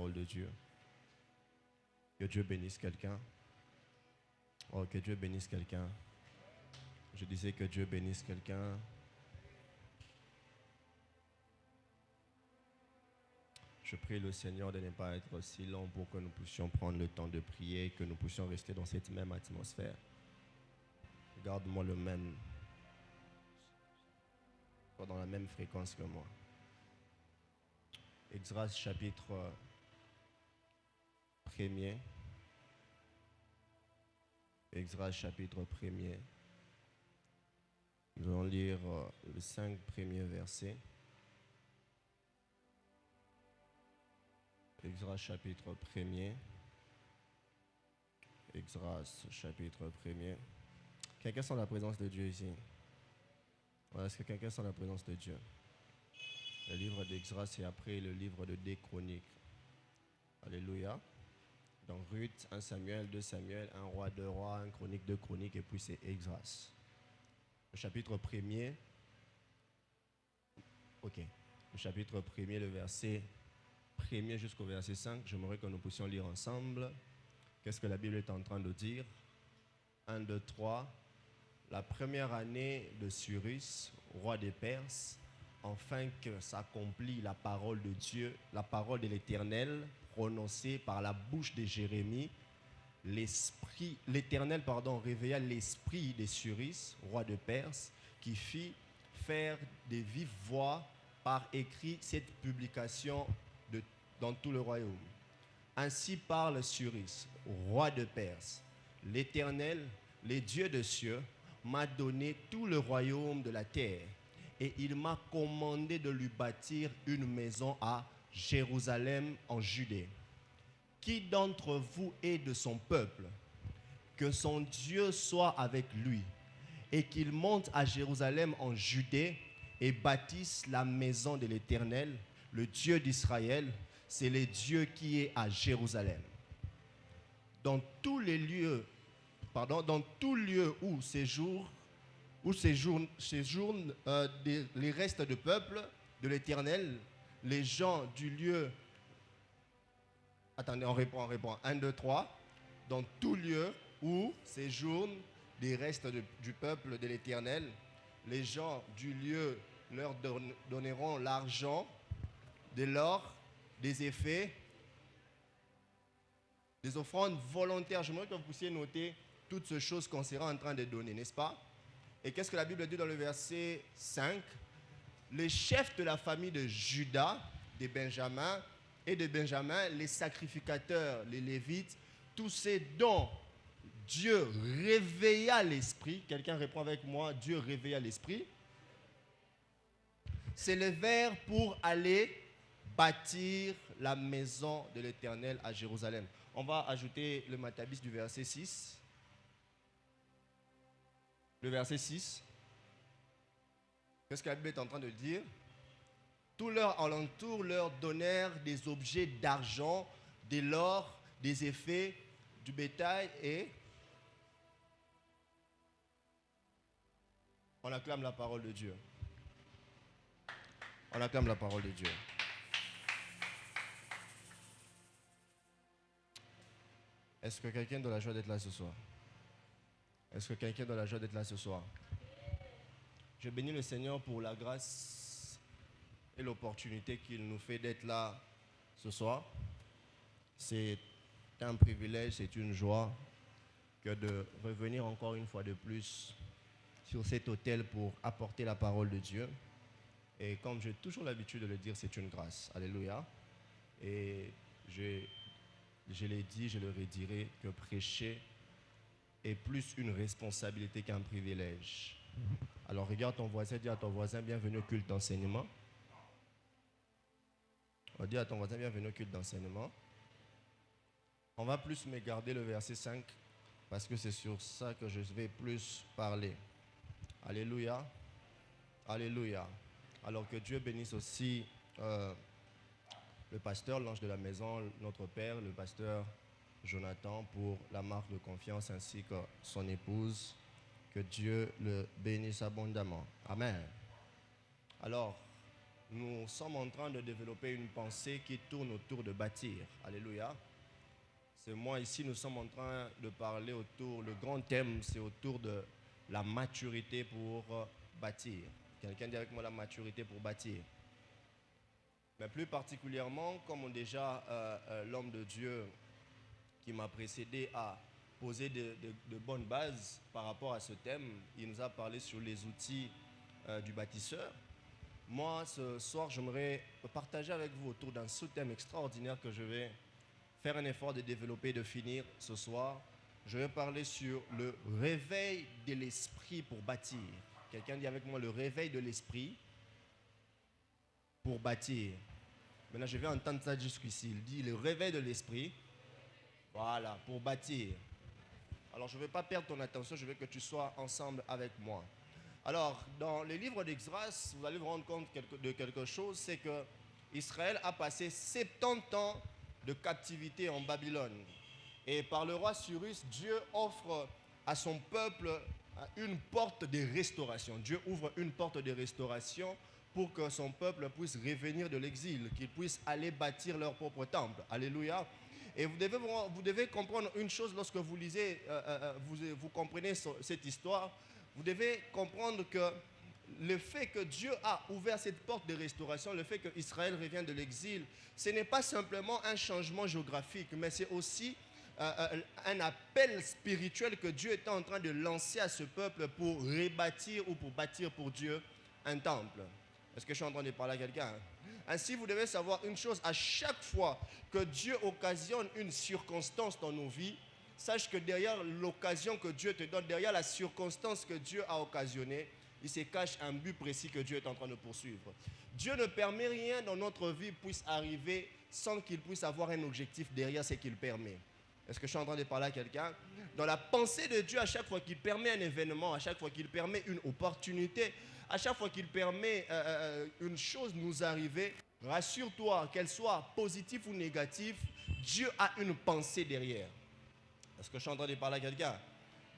parole de Dieu. Que Dieu bénisse quelqu'un. Oh, que Dieu bénisse quelqu'un. Je disais que Dieu bénisse quelqu'un. Je prie le Seigneur de ne pas être si long pour que nous puissions prendre le temps de prier, que nous puissions rester dans cette même atmosphère. Garde-moi le même, soit dans la même fréquence que moi. Exodus chapitre 1er. Exodus chapitre 1er. Nous allons lire les 5 premiers versets. Exodus chapitre 1er. Exodus chapitre 1er. Quelqu'un sent la présence de Dieu ici? Voilà, est-ce que quelqu'un sent la présence de Dieu? Le livre d'Exodus et après le livre de Des Chroniques. Alléluia. Donc Ruth, 1 Samuel, 2 Samuel, 1 roi, 2 rois, 1 chronique, 2 chroniques, et puis c'est Exodus. Le chapitre 1er. Ok. Le chapitre 1er, le verset 1er jusqu'au verset 5. J'aimerais que nous puissions lire ensemble. Qu'est-ce que la Bible est en train de dire? 1, 2, 3. La première année de Cyrus, roi des Perses, afin que s'accomplit la parole de Dieu, la parole de l'Éternel, prononcée par la bouche de Jérémie, l'Éternel réveilla l'esprit de Cyrus, roi de Perse, qui fit faire de vive voix par écrit cette publication dans tout le royaume. Ainsi parle Cyrus, roi de Perse. L'Éternel, le Dieu de cieux, m'a donné tout le royaume de la terre, et il m'a commandé de lui bâtir une maison à Jérusalem en Judée. Qui d'entre vous est de son peuple? Que son Dieu soit avec lui, et qu'il monte à Jérusalem en Judée et bâtisse la maison de l'Éternel, le Dieu d'Israël. C'est le Dieu qui est à Jérusalem. Dans tout lieu où séjournent les restes de peuple de l'Éternel, les gens du lieu. Attendez, on répond. 1, 2, 3. Dans tout lieu où séjournent les restes du peuple de l'Éternel, les gens du lieu leur donneront l'argent, de l'or, des effets, des offrandes volontaires. J'aimerais que vous puissiez noter toutes ces choses qu'on sera en train de donner, n'est-ce pas? Et qu'est-ce que la Bible dit dans le verset 5? Les chefs de la famille de Juda, de Benjamin, les sacrificateurs, les Lévites, tous ces dont Dieu réveilla l'esprit, quelqu'un répond avec moi, Dieu réveilla l'esprit, s'élevèrent pour aller bâtir la maison de l'Éternel à Jérusalem. On va ajouter le matabis du verset 6. Le verset 6. Qu'est-ce que la Bible est en train de dire? Tous leurs alentours leur donnèrent des objets d'argent, de l'or, des effets, du bétail et... On acclame la parole de Dieu. On acclame la parole de Dieu. Est-ce que quelqu'un a la joie d'être là ce soir? Est-ce que quelqu'un a la joie d'être là ce soir? Je bénis le Seigneur pour la grâce et l'opportunité qu'il nous fait d'être là ce soir. C'est un privilège, c'est une joie que de revenir encore une fois de plus sur cet autel pour apporter la parole de Dieu. Et comme j'ai toujours l'habitude de le dire, c'est une grâce. Alléluia. Et je l'ai dit, je le redirai, que prêcher est plus une responsabilité qu'un privilège. Alors regarde ton voisin, dis à ton voisin, bienvenue au culte d'enseignement. Dis à ton voisin, bienvenue au culte d'enseignement. On va plus me garder le verset 5 parce que c'est sur ça que je vais plus parler. Alléluia. Alléluia. Alors que Dieu bénisse aussi le pasteur, l'ange de la maison, notre père, le pasteur Jonathan, pour la marque de confiance ainsi que son épouse. Que Dieu le bénisse abondamment. Amen. Alors, nous sommes en train de développer une pensée qui tourne autour de bâtir. Alléluia. C'est moi ici, nous sommes en train de parler autour, le grand thème, c'est autour de la maturité pour bâtir. Quelqu'un dit avec moi la maturité pour bâtir. Mais plus particulièrement, comme déjà l'homme de Dieu qui m'a précédé a posé de bonnes bases par rapport à ce thème, il nous a parlé sur les outils du bâtisseur. Moi, ce soir, j'aimerais partager avec vous autour d'un sous-thème extraordinaire que je vais faire un effort de développer, de finir ce soir. Je vais parler sur le réveil de l'esprit pour bâtir. Quelqu'un dit avec moi le réveil de l'esprit pour bâtir. Maintenant, je vais entendre ça jusqu'ici. Il dit le réveil de l'esprit, voilà, pour bâtir. Alors, je ne vais pas perdre ton attention, je veux que tu sois ensemble avec moi. Alors, dans les livres d'Esdras, vous allez vous rendre compte de quelque chose, c'est que Israël a passé 70 ans de captivité en Babylone. Et par le roi Cyrus, Dieu offre à son peuple une porte de restauration. Dieu ouvre une porte de restauration pour que son peuple puisse revenir de l'exil, qu'ils puissent aller bâtir leur propre temple. Alléluia. Et vous devez comprendre une chose lorsque vous lisez, vous comprenez cette histoire. Vous devez comprendre que le fait que Dieu a ouvert cette porte de restauration, le fait qu'Israël revient de l'exil, ce n'est pas simplement un changement géographique, mais c'est aussi un appel spirituel que Dieu est en train de lancer à ce peuple pour rebâtir ou pour bâtir pour Dieu un temple. Est-ce que je suis en train de parler à quelqu'un? Ainsi, vous devez savoir une chose, à chaque fois que Dieu occasionne une circonstance dans nos vies, sache que derrière l'occasion que Dieu te donne, derrière la circonstance que Dieu a occasionnée, il se cache un but précis que Dieu est en train de poursuivre. Dieu ne permet rien dans notre vie puisse arriver sans qu'il puisse avoir un objectif derrière ce qu'il permet. Est-ce que je suis en train de parler à quelqu'un? Dans la pensée de Dieu, à chaque fois qu'il permet un événement, à chaque fois qu'il permet une opportunité, à chaque fois qu'il permet une chose nous arriver, rassure-toi, qu'elle soit positive ou négative, Dieu a une pensée derrière. Est-ce que je suis en train de parler à quelqu'un?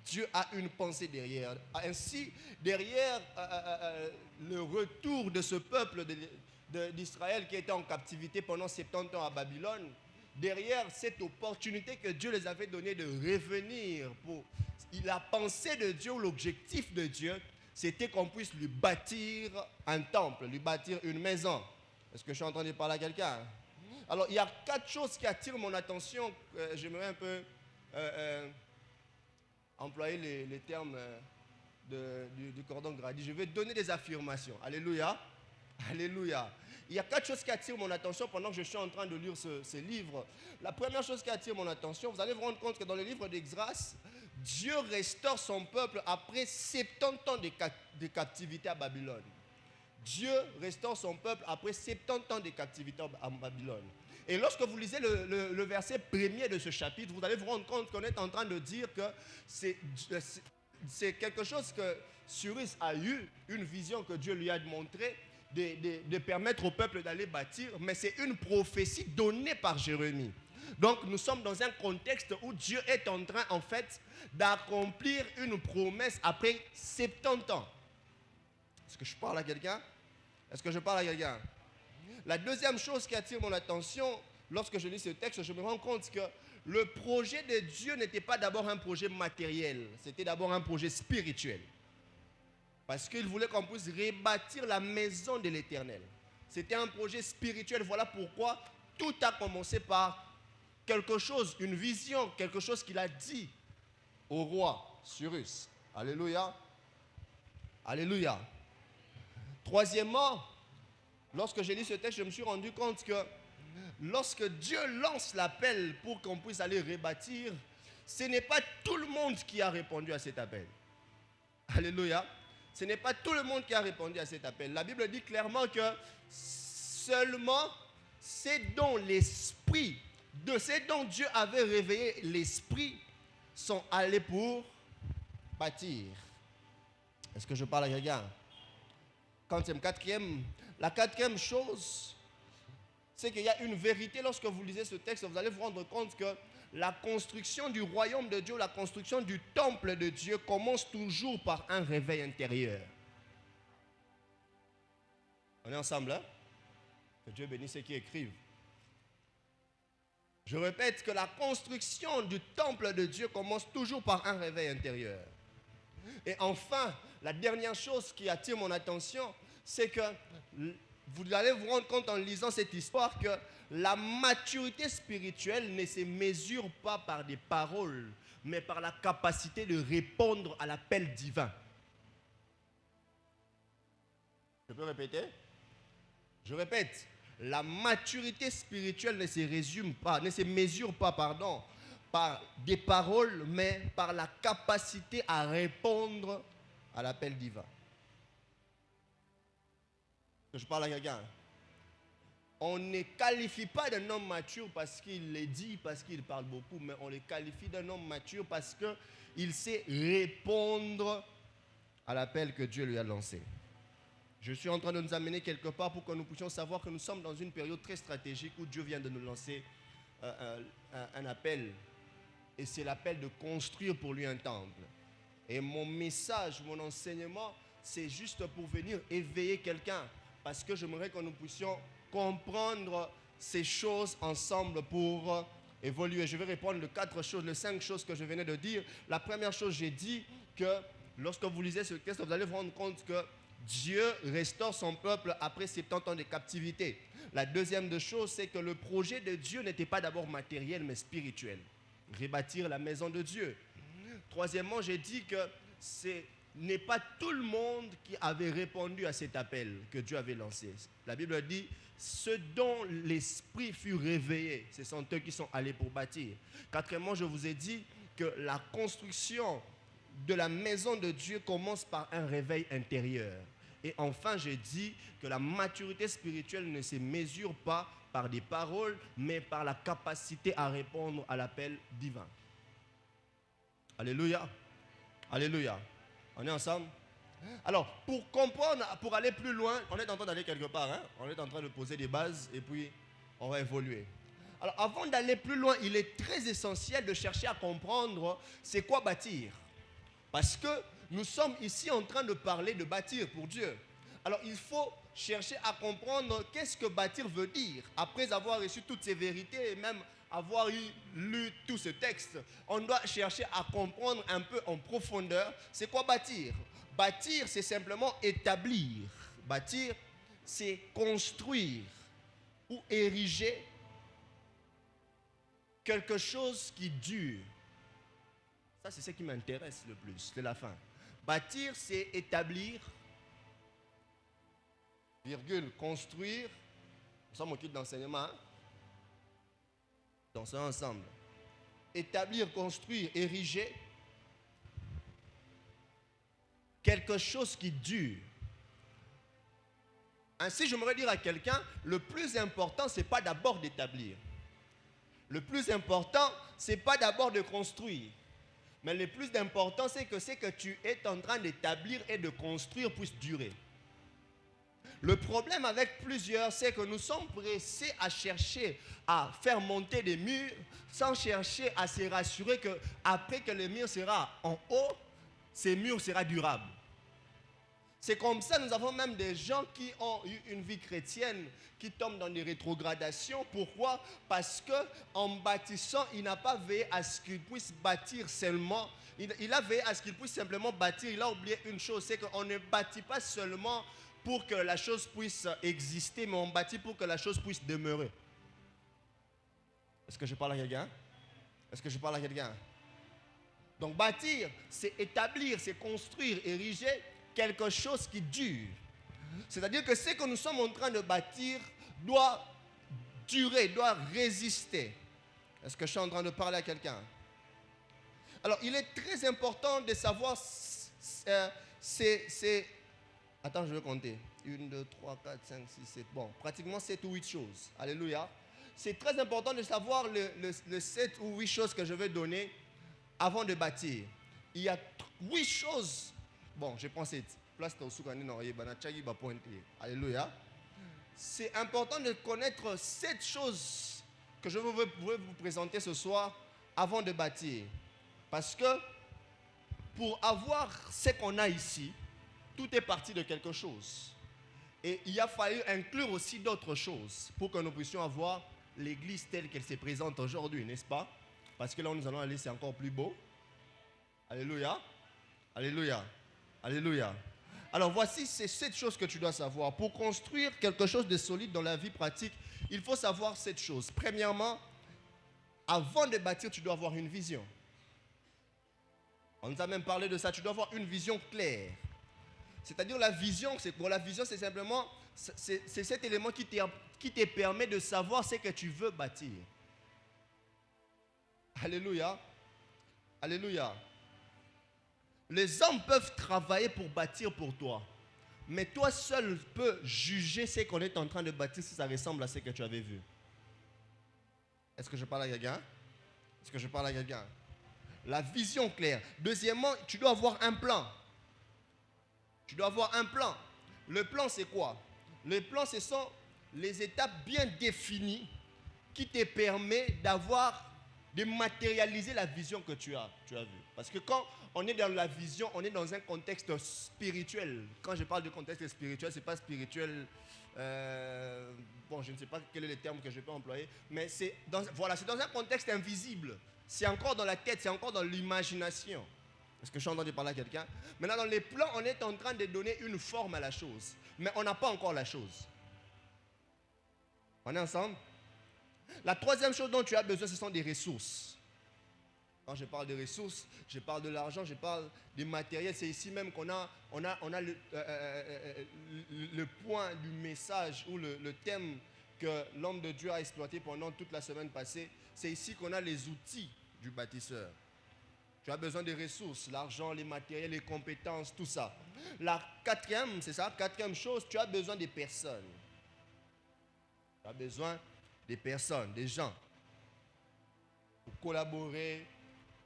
Dieu a une pensée derrière. Ainsi, derrière le retour de ce peuple d'Israël qui était en captivité pendant 70 ans à Babylone, derrière cette opportunité que Dieu les avait donnée de revenir, la pensée de Dieu, l'objectif de Dieu, c'était qu'on puisse lui bâtir un temple, lui bâtir une maison. Est-ce que je suis en train de parler à quelqu'un? Alors, il y a 4 choses qui attirent mon attention. J'aimerais un peu employer les termes du cordon Grady. Je vais donner des affirmations. Alléluia. Alléluia. Il y a 4 choses qui attirent mon attention pendant que je suis en train de lire ce livre. La première chose qui attire mon attention, vous allez vous rendre compte que dans le livre d'Esdras, Dieu restaure son peuple après 70 ans de captivité à Babylone. Dieu restaure son peuple après 70 ans de captivité à Babylone. Et lorsque vous lisez le verset premier de ce chapitre, vous allez vous rendre compte qu'on est en train de dire que c'est quelque chose que Cyrus a eu, une vision que Dieu lui a montrée, de permettre au peuple d'aller bâtir, mais c'est une prophétie donnée par Jérémie. Donc nous sommes dans un contexte où Dieu est en train en fait d'accomplir une promesse après 70 ans. Est-ce que je parle à quelqu'un? Est-ce que je parle à quelqu'un? La deuxième chose qui attire mon attention, lorsque je lis ce texte, je me rends compte que le projet de Dieu n'était pas d'abord un projet matériel, c'était d'abord un projet spirituel. Parce qu'il voulait qu'on puisse rebâtir la maison de l'Éternel. C'était un projet spirituel. Voilà pourquoi tout a commencé par quelque chose, une vision, quelque chose qu'il a dit au roi Cyrus. Alléluia. Alléluia. Troisièmement, lorsque j'ai lu ce texte, je me suis rendu compte que lorsque Dieu lance l'appel pour qu'on puisse aller rebâtir, ce n'est pas tout le monde qui a répondu à cet appel. Alléluia. Ce n'est pas tout le monde qui a répondu à cet appel. La Bible dit clairement que seulement c'est dont l'esprit, de ces dont Dieu avait réveillé l'esprit, sont allés pour bâtir. Est-ce que je parle à quelqu'un? La quatrième chose, c'est qu'il y a une vérité. Lorsque vous lisez ce texte, vous allez vous rendre compte que la construction du royaume de Dieu, la construction du temple de Dieu commence toujours par un réveil intérieur. On est ensemble, hein? Que Dieu bénisse ceux qui écrivent. Je répète que la construction du temple de Dieu commence toujours par un réveil intérieur. Et enfin, la dernière chose qui attire mon attention, c'est que vous allez vous rendre compte en lisant cette histoire que la maturité spirituelle ne se mesure pas par des paroles, mais par la capacité de répondre à l'appel divin. Je peux répéter? Je répète, la maturité spirituelle ne se mesure pas, par des paroles, mais par la capacité à répondre à l'appel divin. Je parle à quelqu'un. On ne qualifie pas d'un homme mature parce qu'il le dit, parce qu'il parle beaucoup, mais on le qualifie d'un homme mature parce qu'il sait répondre à l'appel que Dieu lui a lancé. Je suis en train de nous amener quelque part pour que nous puissions savoir que nous sommes dans une période très stratégique où Dieu vient de nous lancer un appel. Et c'est l'appel de construire pour lui un temple. Et mon message, mon enseignement, c'est juste pour venir éveiller quelqu'un. Parce que j'aimerais que nous puissions comprendre ces choses ensemble pour évoluer. Je vais répondre les 5 choses que je venais de dire. La première chose, j'ai dit que lorsque vous lisez ce texte, vous allez vous rendre compte que Dieu restaure son peuple après 70 ans de captivité. La deuxième des choses, c'est que le projet de Dieu n'était pas d'abord matériel, mais spirituel. Rebâtir la maison de Dieu. Troisièmement, j'ai dit que ce n'est pas tout le monde qui avait répondu à cet appel que Dieu avait lancé. La Bible dit, ceux dont l'esprit fut réveillé, ce sont eux qui sont allés pour bâtir. Quatrièmement, je vous ai dit que la construction de la maison de Dieu commence par un réveil intérieur. Et enfin, j'ai dit que la maturité spirituelle ne se mesure pas par des paroles, mais par la capacité à répondre à l'appel divin. Alléluia. Alléluia. On est ensemble? Alors, pour comprendre, pour aller plus loin, on est en train d'aller quelque part. On est en train de poser des bases et puis on va évoluer. Alors, avant d'aller plus loin, il est très essentiel de chercher à comprendre c'est quoi bâtir. Parce que nous sommes ici en train de parler de bâtir pour Dieu. Alors, il faut chercher à comprendre qu'est-ce que bâtir veut dire. Après avoir reçu toutes ces vérités et même avoir lu tout ce texte, on doit chercher à comprendre un peu en profondeur c'est quoi bâtir. Bâtir, c'est simplement établir. Bâtir, c'est construire ou ériger quelque chose qui dure. Ça, c'est ce qui m'intéresse le plus, c'est la fin. Bâtir, c'est établir, virgule, construire. Nous sommes au kit d'enseignement. Dansons ensemble. Établir, construire, ériger quelque chose qui dure. Ainsi, j'aimerais dire à quelqu'un, le plus important, ce n'est pas d'abord d'établir. Le plus important, ce n'est pas d'abord de construire. Mais le plus important, c'est que ce que tu es en train d'établir et de construire puisse durer. Le problème avec plusieurs, c'est que nous sommes pressés à chercher à faire monter des murs sans chercher à se rassurer qu'après que le mur sera en haut, ces murs seront durables. C'est comme ça, nous avons même des gens qui ont eu une vie chrétienne qui tombent dans des rétrogradations. Pourquoi? Parce qu'en bâtissant, il n'a pas veillé à ce qu'il puisse bâtir seulement. Il a veillé à ce qu'il puisse simplement bâtir. Il a oublié une chose, c'est qu'on ne bâtit pas seulement pour que la chose puisse exister, mais on bâtit pour que la chose puisse demeurer. Est-ce que je parle à quelqu'un? Est-ce que je parle à quelqu'un? Donc bâtir, c'est établir, c'est construire, ériger quelque chose qui dure. C'est-à-dire que ce que nous sommes en train de bâtir doit durer, doit résister. Est-ce que je suis en train de parler à quelqu'un? Alors, il est très important de savoir attends, je vais compter. 1, 2, 3, 4, 5, 6, 7. Bon, pratiquement 7 ou 8 choses. Alléluia. C'est très important de savoir les 7 ou 8 choses que je vais donner avant de bâtir. Il y a 8 choses. Bon, je prends cette place. Alléluia. C'est important de connaître 7 choses que je vais vous présenter ce soir avant de bâtir. Parce que pour avoir ce qu'on a ici, tout est parti de quelque chose. Et il a fallu inclure aussi d'autres choses pour que nous puissions avoir l'église telle qu'elle se présente aujourd'hui, n'est-ce pas? Parce que là où nous allons aller, c'est encore plus beau. Alléluia. Alléluia. Alléluia. Alors voici ces 7 choses que tu dois savoir. Pour construire quelque chose de solide dans la vie pratique, il faut savoir 7 choses. Premièrement, avant de bâtir, tu dois avoir une vision. On nous a même parlé de ça. Tu dois avoir une vision claire. C'est-à-dire la vision, c'est simplement c'est cet élément qui te permet de savoir ce que tu veux bâtir. Alléluia. Alléluia. Les hommes peuvent travailler pour bâtir pour toi. Mais toi seul peux juger ce qu'on est en train de bâtir si ça ressemble à ce que tu avais vu. Est-ce que je parle à quelqu'un? Est-ce que je parle à quelqu'un? La vision claire. Deuxièmement, tu dois avoir un plan. Tu dois avoir un plan. Le plan, c'est quoi? Le plan, ce sont les étapes bien définies qui te permettent de matérialiser la vision que tu as vue. Parce que quand on est dans la vision, on est dans un contexte spirituel. Quand je parle de contexte spirituel, ce n'est pas spirituel, je ne sais pas quel est le terme que je peux employer, mais c'est dans un contexte invisible. C'est encore dans la tête, c'est encore dans l'imagination. Est-ce que je suis en train de parler à quelqu'un? Maintenant, dans les plans, on est en train de donner une forme à la chose. Mais on n'a pas encore la chose. On est ensemble? La troisième chose dont tu as besoin, ce sont des ressources. Quand je parle de ressources, je parle de l'argent, je parle du matériel. C'est ici même qu'on a le point du message ou le thème que l'homme de Dieu a exploité pendant toute la semaine passée. C'est ici qu'on a les outils du bâtisseur. Tu as besoin des ressources, l'argent, les matériels, les compétences, tout ça. La quatrième, c'est ça, quatrième chose, tu as besoin des personnes. Tu as besoin des personnes, des gens. Pour collaborer,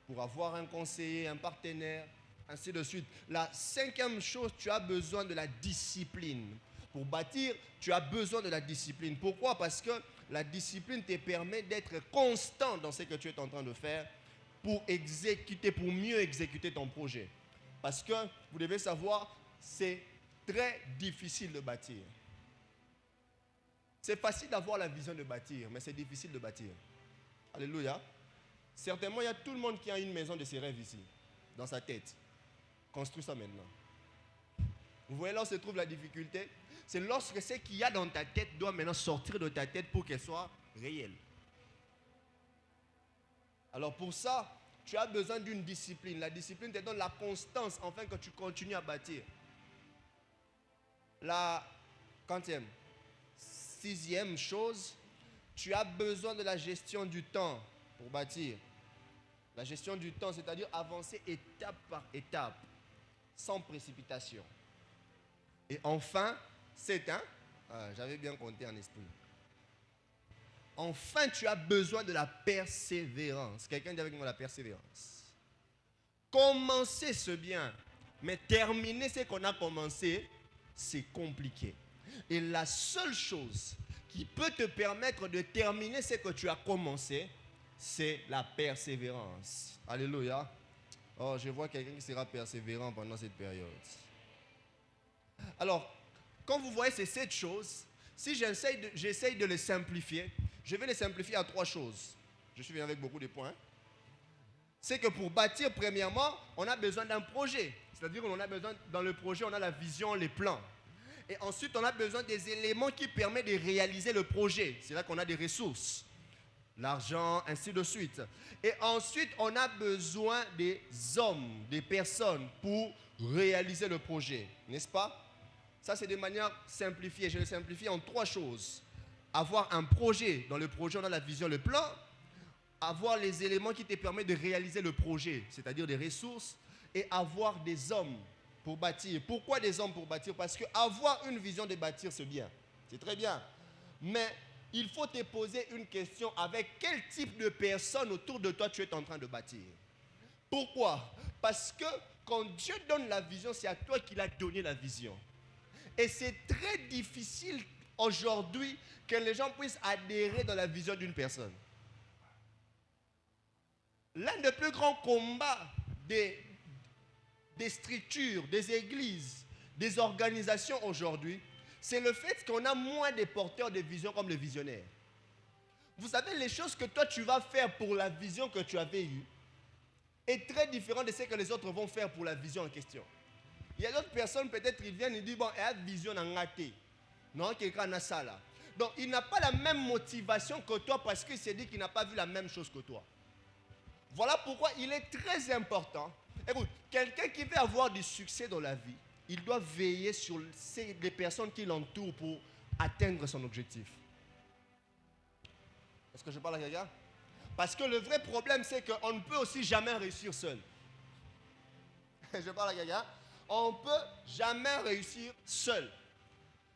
pour avoir un conseiller, un partenaire, ainsi de suite. La cinquième chose, tu as besoin de la discipline. Pour bâtir, tu as besoin de la discipline. Pourquoi? Parce que la discipline te permet d'être constant dans ce que tu es en train de faire pour mieux exécuter ton projet. Parce que, vous devez savoir, c'est très difficile de bâtir. C'est facile d'avoir la vision de bâtir, mais c'est difficile de bâtir. Alléluia. Certainement, il y a tout le monde qui a une maison de ses rêves ici, dans sa tête. Construis ça maintenant. Vous voyez là où se trouve la difficulté? C'est lorsque ce qu'il y a dans ta tête doit maintenant sortir de ta tête pour qu'elle soit réelle. Alors pour ça, tu as besoin d'une discipline. La discipline te donne la constance afin que tu continues à bâtir. La quantième, sixième chose, tu as besoin de la gestion du temps pour bâtir. La gestion du temps, c'est-à-dire avancer étape par étape, sans précipitation. Et enfin, j'avais bien compté en esprit. Enfin, tu as besoin de la persévérance. Quelqu'un dit avec moi la persévérance. Commencer ce bien, mais terminer ce qu'on a commencé, c'est compliqué. Et la seule chose qui peut te permettre de terminer ce que tu as commencé, c'est la persévérance. Alléluia. Oh, je vois quelqu'un qui sera persévérant pendant cette période. Alors, quand vous voyez ces 7 choses, si j'essaye de les simplifier, je vais les simplifier à 3 choses. Je suis venu avec beaucoup de points. C'est que pour bâtir, premièrement, on a besoin d'un projet. C'est-à-dire qu'on a besoin, dans le projet, on a la vision, les plans. Et ensuite, on a besoin des éléments qui permettent de réaliser le projet. C'est là qu'on a des ressources. L'argent, ainsi de suite. Et ensuite, on a besoin des hommes, des personnes pour réaliser le projet. N'est-ce pas? Ça, c'est de manière simplifiée. Je le simplifie en 3 choses. Avoir un projet. Dans le projet, on a la vision, le plan. Avoir les éléments qui te permettent de réaliser le projet, c'est-à-dire des ressources. Et avoir des hommes pour bâtir. Pourquoi des hommes pour bâtir? Parce qu'avoir une vision de bâtir, c'est bien. C'est très bien. Mais il faut te poser une question. Avec quel type de personnes autour de toi tu es en train de bâtir? Pourquoi? Parce que quand Dieu donne la vision, c'est à toi qu'il a donné la vision. Et c'est très difficile aujourd'hui que les gens puissent adhérer dans la vision d'une personne. L'un des plus grands combats des structures, des églises, des organisations aujourd'hui, c'est le fait qu'on a moins de porteurs de vision comme les visionnaires. Vous savez, les choses que toi tu vas faire pour la vision que tu avais eue est très différent de ce que les autres vont faire pour la vision en question. Il y a d'autres personnes, peut-être, ils viennent et disent, bon, elle a une vision en raté. Non, quelqu'un a ça là. Donc, il n'a pas la même motivation que toi parce qu'il s'est dit qu'il n'a pas vu la même chose que toi. Voilà pourquoi il est très important. Écoute, quelqu'un qui veut avoir du succès dans la vie, il doit veiller sur les personnes qui l'entourent pour atteindre son objectif. Est-ce que je parle à quelqu'un? Parce que le vrai problème, c'est qu'on ne peut aussi jamais réussir seul. Je parle à quelqu'un? On ne peut jamais réussir seul.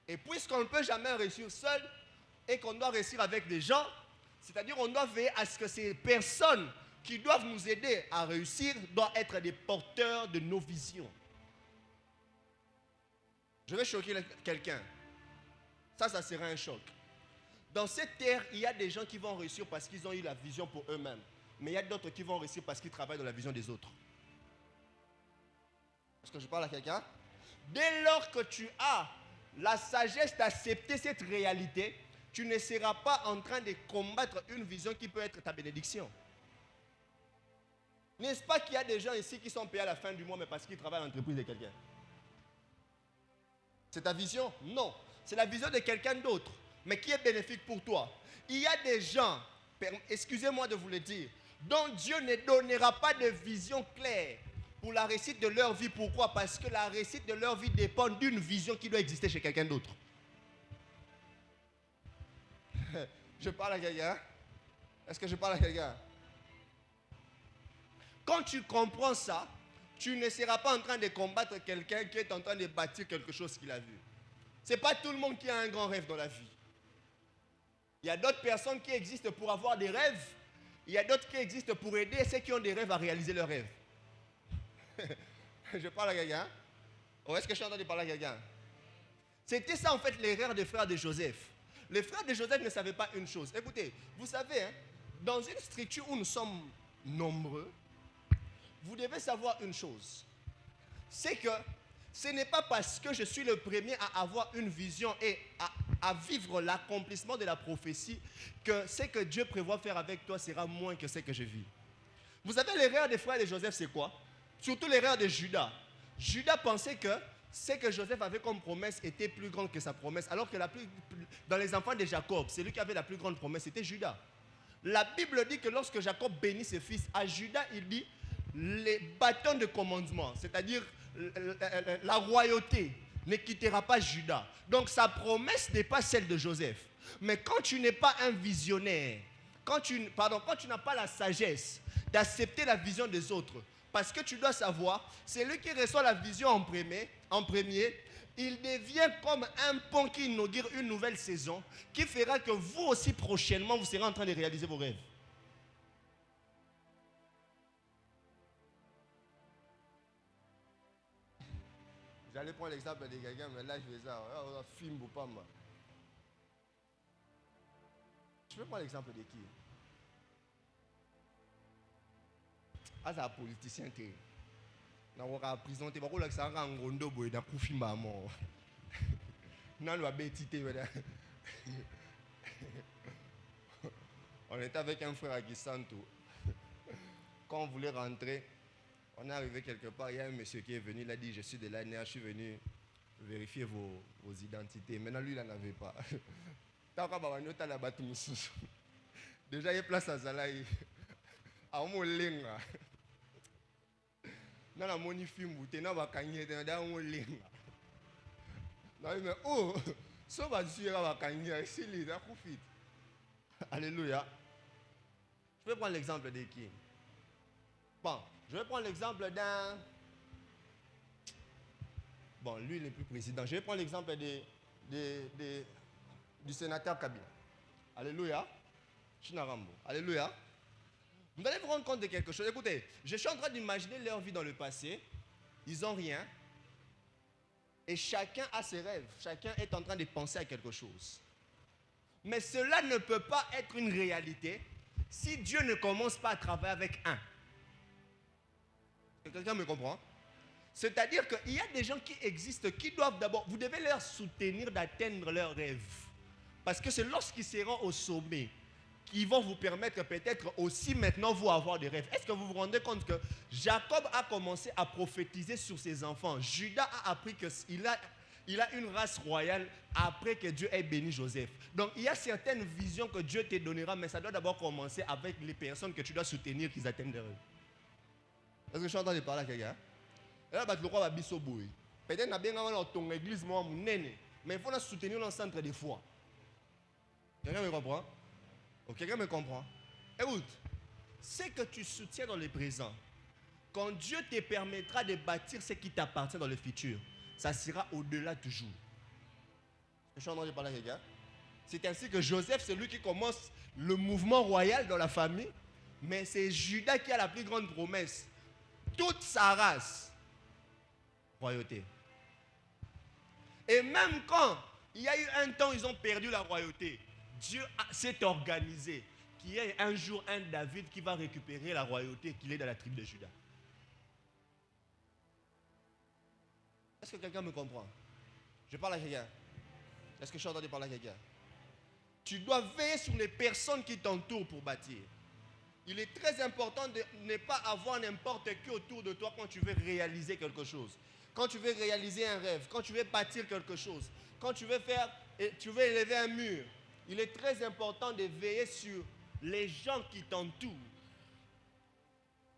Et puisqu'on ne peut jamais réussir seul et qu'on doit réussir avec des gens, c'est-à-dire qu'on doit veiller à ce que ces personnes qui doivent nous aider à réussir doivent être des porteurs de nos visions. Je vais choquer quelqu'un. Ça sera un choc. Dans cette terre, il y a des gens qui vont réussir parce qu'ils ont eu la vision pour eux-mêmes. Mais il y a d'autres qui vont réussir parce qu'ils travaillent dans la vision des autres. Est-ce que je parle à quelqu'un? Dès lors que tu as la sagesse d'accepter cette réalité, tu ne seras pas en train de combattre une vision qui peut être ta bénédiction. N'est-ce pas qu'il y a des gens ici qui sont payés à la fin du mois, mais parce qu'ils travaillent à l'entreprise de quelqu'un? C'est ta vision? Non. C'est la vision de quelqu'un d'autre, mais qui est bénéfique pour toi. Il y a des gens, excusez-moi de vous le dire, dont Dieu ne donnera pas de vision claire pour la réussite de leur vie. Pourquoi? Parce que la réussite de leur vie dépend d'une vision qui doit exister chez quelqu'un d'autre. Je parle à quelqu'un? Est-ce que je parle à quelqu'un? Quand tu comprends ça, tu ne seras pas en train de combattre quelqu'un qui est en train de bâtir quelque chose qu'il a vu. Ce n'est pas tout le monde qui a un grand rêve dans la vie. Il y a d'autres personnes qui existent pour avoir des rêves. Il y a d'autres qui existent pour aider ceux qui ont des rêves à réaliser leurs rêves. Je parle à quelqu'un? Ou est-ce que je suis en train de parler à quelqu'un? C'était ça en fait l'erreur des frères de Joseph. Les frères de Joseph ne savaient pas une chose. Écoutez, vous savez, dans une structure où nous sommes nombreux, vous devez savoir une chose. C'est que ce n'est pas parce que je suis le premier à avoir une vision et à vivre l'accomplissement de la prophétie que ce que Dieu prévoit faire avec toi sera moins que ce que je vis. Vous savez, l'erreur des frères de Joseph, c'est quoi? Surtout l'erreur de Judas. Judas pensait que ce que Joseph avait comme promesse était plus grand que sa promesse, alors que dans les enfants de Jacob, celui qui avait la plus grande promesse, c'était Judas. La Bible dit que lorsque Jacob bénit ses fils, à Judas, il dit les bâtons de commandement, c'est-à-dire la royauté ne quittera pas Judas. Donc sa promesse n'est pas celle de Joseph. Mais quand tu n'es pas un visionnaire, quand tu n'as pas la sagesse d'accepter la vision des autres, parce que tu dois savoir, c'est lui qui reçoit la vision en premier, il devient comme un pont qui inaugure une nouvelle saison, qui fera que vous aussi prochainement, vous serez en train de réaliser vos rêves. J'allais prendre l'exemple de quelqu'un, mais là je vais ça. Film ou pas moi. Je vais prendre l'exemple de qui? Ah, c'est un politicien qui est dans la prison. Tu vas voir que ça a un gondo boy dans le film à mort. Non, le bêtité. On était avec un frère à Gisanto. Quand on voulait rentrer, on est arrivé quelque part, il y a un monsieur qui est venu, il a dit, je suis de l'ANR, je suis venu vérifier vos identités. Maintenant, lui, il n'en avait pas. Déjà, il y a place à Zalaï. À mon linga. Dans la monifime, vous tenez à Kanye, dans mon linga. Mais oh, ça va dire à Kanye, c'est lui, ça profite. Alléluia. Je vais prendre l'exemple de qui? Bon, je vais prendre l'exemple d'un... Bon, lui, il n'est plus président. Je vais prendre l'exemple du sénateur Kabila. Alléluia. Chinarambo. Alléluia. Vous allez vous rendre compte de quelque chose. Écoutez, je suis en train d'imaginer leur vie dans le passé. Ils n'ont rien. Et chacun a ses rêves. Chacun est en train de penser à quelque chose. Mais cela ne peut pas être une réalité si Dieu ne commence pas à travailler avec un. Quelqu'un me comprend? C'est-à-dire qu'il y a des gens qui existent, qui doivent d'abord, vous devez leur soutenir d'atteindre leurs rêves. Parce que c'est lorsqu'ils seront au sommet qu'ils vont vous permettre peut-être aussi maintenant vous avoir des rêves. Est-ce que vous vous rendez compte que Jacob a commencé à prophétiser sur ses enfants? Judas a appris qu'il a une race royale après que Dieu ait béni Joseph. Donc il y a certaines visions que Dieu te donnera, mais ça doit d'abord commencer avec les personnes que tu dois soutenir qu'ils atteignent des rêves. Est-ce que je suis en train de parler à quelqu'un? Et là, le roi va biso boy. Peut-être qu'on a bien dans ton église, mais il faut soutenir dans le centre de foi. Quelqu'un me comprend? Quelqu'un me comprend? Écoute, ce que tu soutiens dans le présent, quand Dieu te permettra de bâtir ce qui t'appartient dans le futur, ça sera au-delà toujours. Je suis en train de parler à quelqu'un. C'est ainsi que Joseph, c'est lui qui commence le mouvement royal dans la famille, mais c'est Judas qui a la plus grande promesse. Toute sa race, royauté. Et même quand il y a eu un temps, ils ont perdu la royauté, Dieu s'est organisé qu'il y ait un jour un David qui va récupérer la royauté qu'il est dans la tribu de Judas. Est-ce que quelqu'un me comprend? Je parle à quelqu'un. Est-ce que je suis en train de parler à quelqu'un? Tu dois veiller sur les personnes qui t'entourent pour bâtir. Il est très important de ne pas avoir n'importe qui autour de toi quand tu veux réaliser quelque chose. Quand tu veux réaliser un rêve, quand tu veux bâtir quelque chose, quand tu veux élever un mur, il est très important de veiller sur les gens qui t'entourent.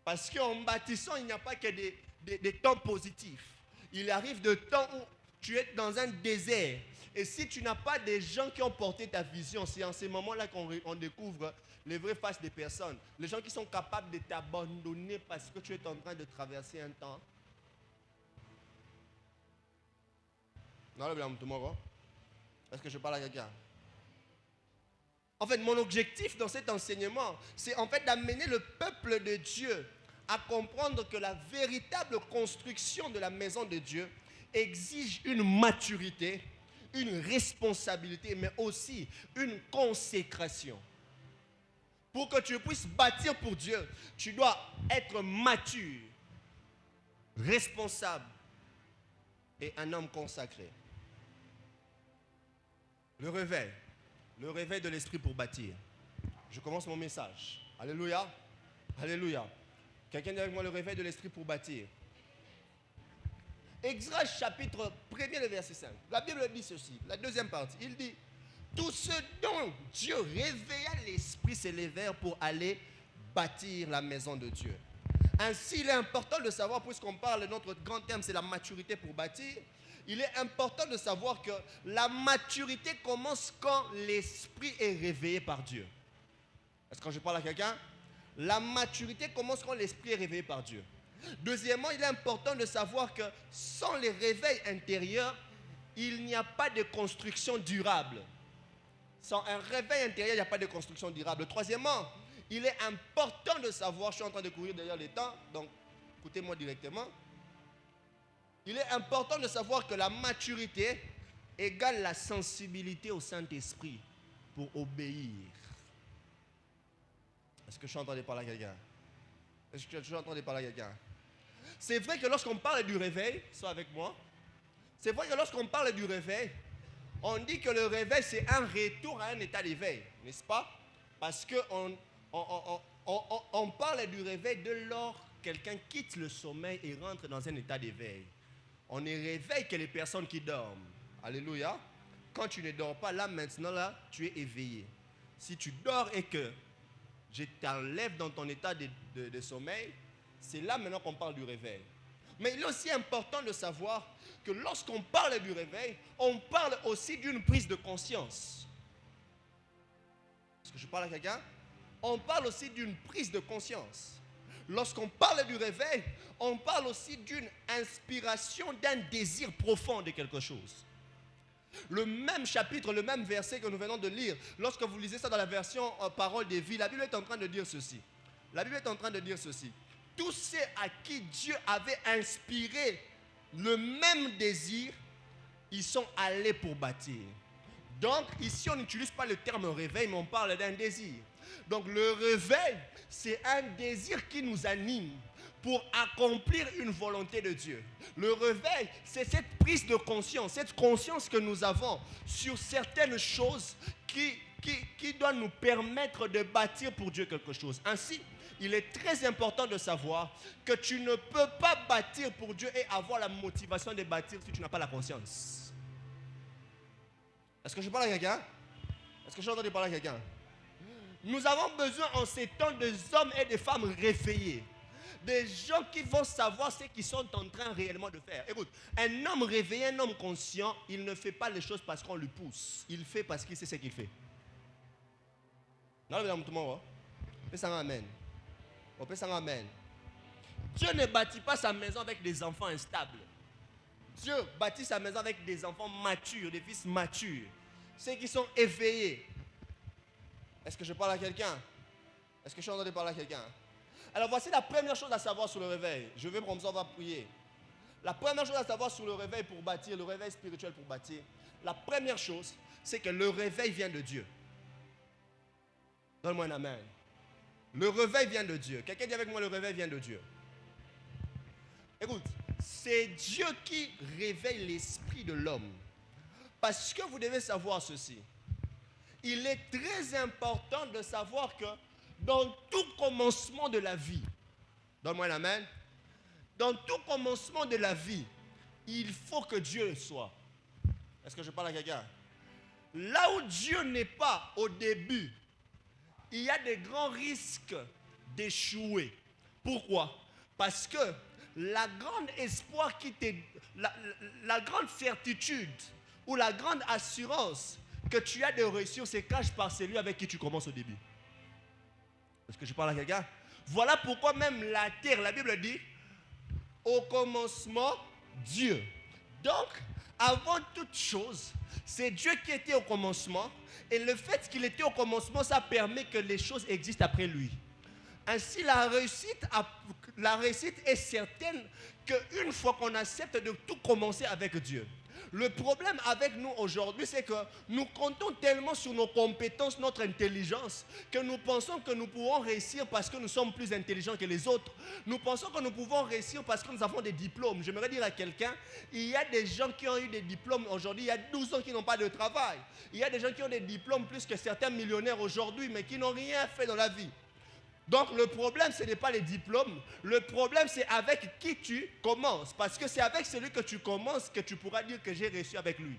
Parce qu'en bâtissant, il n'y a pas que des temps positifs. Il arrive de temps où tu es dans un désert. Et si tu n'as pas des gens qui ont porté ta vision, c'est en ces moments-là qu'on découvre les vraies faces des personnes. Les gens qui sont capables de t'abandonner parce que tu es en train de traverser un temps. Non, est-ce que je parle à quelqu'un? En fait, mon objectif dans cet enseignement, c'est en fait d'amener le peuple de Dieu à comprendre que la véritable construction de la maison de Dieu exige une maturité, une responsabilité, mais aussi une consécration. Pour que tu puisses bâtir pour Dieu, tu dois être mature, responsable et un homme consacré. Le réveil de l'esprit pour bâtir. Je commence mon message. Alléluia. Alléluia. Quelqu'un dit avec moi le réveil de l'esprit pour bâtir. Exode chapitre 1er, le verset 5. La Bible dit ceci, la deuxième partie. Il dit, tous ceux dont Dieu réveilla l'esprit s'élevèrent pour aller bâtir la maison de Dieu. Ainsi, il est important de savoir, puisqu'on parle, notre grand thème, c'est la maturité pour bâtir. Il est important de savoir que la maturité commence quand l'esprit est réveillé par Dieu. Est-ce que je parle à quelqu'un? La maturité commence quand l'esprit est réveillé par Dieu. Deuxièmement, il est important de savoir que sans les réveils intérieurs, il n'y a pas de construction durable. Sans un réveil intérieur, il n'y a pas de construction durable. Troisièmement, il est important de savoir, je suis en train de courir derrière les temps, donc écoutez-moi directement. Il est important de savoir que la maturité égale la sensibilité au Saint-Esprit pour obéir. Est-ce que je suis en train de parler à quelqu'un? Est-ce que je suis en train de parler à quelqu'un? C'est vrai que lorsqu'on parle du réveil, sois avec moi, c'est vrai que lorsqu'on parle du réveil, on dit que le réveil c'est un retour à un état d'éveil, n'est-ce pas? Parce qu'on on parle du réveil de lors quelqu'un quitte le sommeil et rentre dans un état d'éveil. On ne réveille que les personnes qui dorment. Alléluia. Quand tu ne dors pas, là maintenant, là, tu es éveillé. Si tu dors et que je t'enlève dans ton état de sommeil, c'est là maintenant qu'on parle du réveil. Mais il est aussi important de savoir que lorsqu'on parle du réveil, on parle aussi d'une prise de conscience. Est-ce que je parle à quelqu'un? On parle aussi d'une prise de conscience. Lorsqu'on parle du réveil, on parle aussi d'une inspiration, d'un désir profond de quelque chose. Le même chapitre, le même verset que nous venons de lire, lorsque vous lisez ça dans la version Parole des vies, la Bible est en train de dire ceci. La Bible est en train de dire ceci. Tous ceux à qui Dieu avait inspiré le même désir, ils sont allés pour bâtir. Donc ici on n'utilise pas le terme réveil, mais on parle d'un désir. Donc le réveil, c'est un désir qui nous anime pour accomplir une volonté de Dieu. Le réveil, c'est cette prise de conscience, cette conscience que nous avons sur certaines choses qui doivent nous permettre de bâtir pour Dieu quelque chose. Ainsi, il est très important de savoir que tu ne peux pas bâtir pour Dieu et avoir la motivation de bâtir si tu n'as pas la conscience. Est-ce que je parle à quelqu'un? Est-ce que je suis en train de parler à quelqu'un? Nous avons besoin en ces temps des hommes et des femmes réveillés. Des gens qui vont savoir ce qu'ils sont en train réellement de faire. Écoute, un homme réveillé, un homme conscient, il ne fait pas les choses parce qu'on lui pousse. Il fait parce qu'il sait ce qu'il fait. Non, tout le monde, amen. On peut s'en amen. Dieu ne bâtit pas sa maison avec des enfants instables. Dieu bâtit sa maison avec des enfants matures, des fils matures. Ceux qui sont éveillés. Est-ce que je parle à quelqu'un? Est-ce que je suis en train de parler à quelqu'un? Alors voici la première chose à savoir sur le réveil. Je vais comme ça, on va prier. La première chose à savoir sur le réveil pour bâtir, le réveil spirituel pour bâtir. La première chose, c'est que le réveil vient de Dieu. Donne-moi un amen. Le réveil vient de Dieu. Quelqu'un dit avec moi, le réveil vient de Dieu. Écoute, c'est Dieu qui réveille l'esprit de l'homme. Parce que vous devez savoir ceci. Il est très important de savoir que dans tout commencement de la vie, donne-moi un amen, dans tout commencement de la vie, il faut que Dieu soit. Est-ce que je parle à quelqu'un? Là où Dieu n'est pas au début, il y a des grands risques d'échouer. Pourquoi? Parce que la grande espoir la grande certitude ou la grande assurance que tu as de réussir se cache par celui avec qui tu commences au début. Est-ce que je parle à quelqu'un? Voilà pourquoi même la terre, la Bible dit, au commencement, Dieu. Donc, avant toute chose, c'est Dieu qui était au commencement. Et le fait qu'il était au commencement, ça permet que les choses existent après lui. Ainsi, la réussite est certaine qu'une fois qu'on accepte de tout commencer avec Dieu. Le problème avec nous aujourd'hui, c'est que nous comptons tellement sur nos compétences, notre intelligence, que nous pensons que nous pouvons réussir parce que nous sommes plus intelligents que les autres. Nous pensons que nous pouvons réussir parce que nous avons des diplômes. J'aimerais dire à quelqu'un, il y a des gens qui ont eu des diplômes aujourd'hui, il y a 12 ans qui n'ont pas de travail. Il y a des gens qui ont des diplômes plus que certains millionnaires aujourd'hui, mais qui n'ont rien fait dans la vie. Donc le problème, ce n'est pas les diplômes. Le problème, c'est avec qui tu commences. Parce que c'est avec celui que tu commences que tu pourras dire que j'ai réussi avec lui.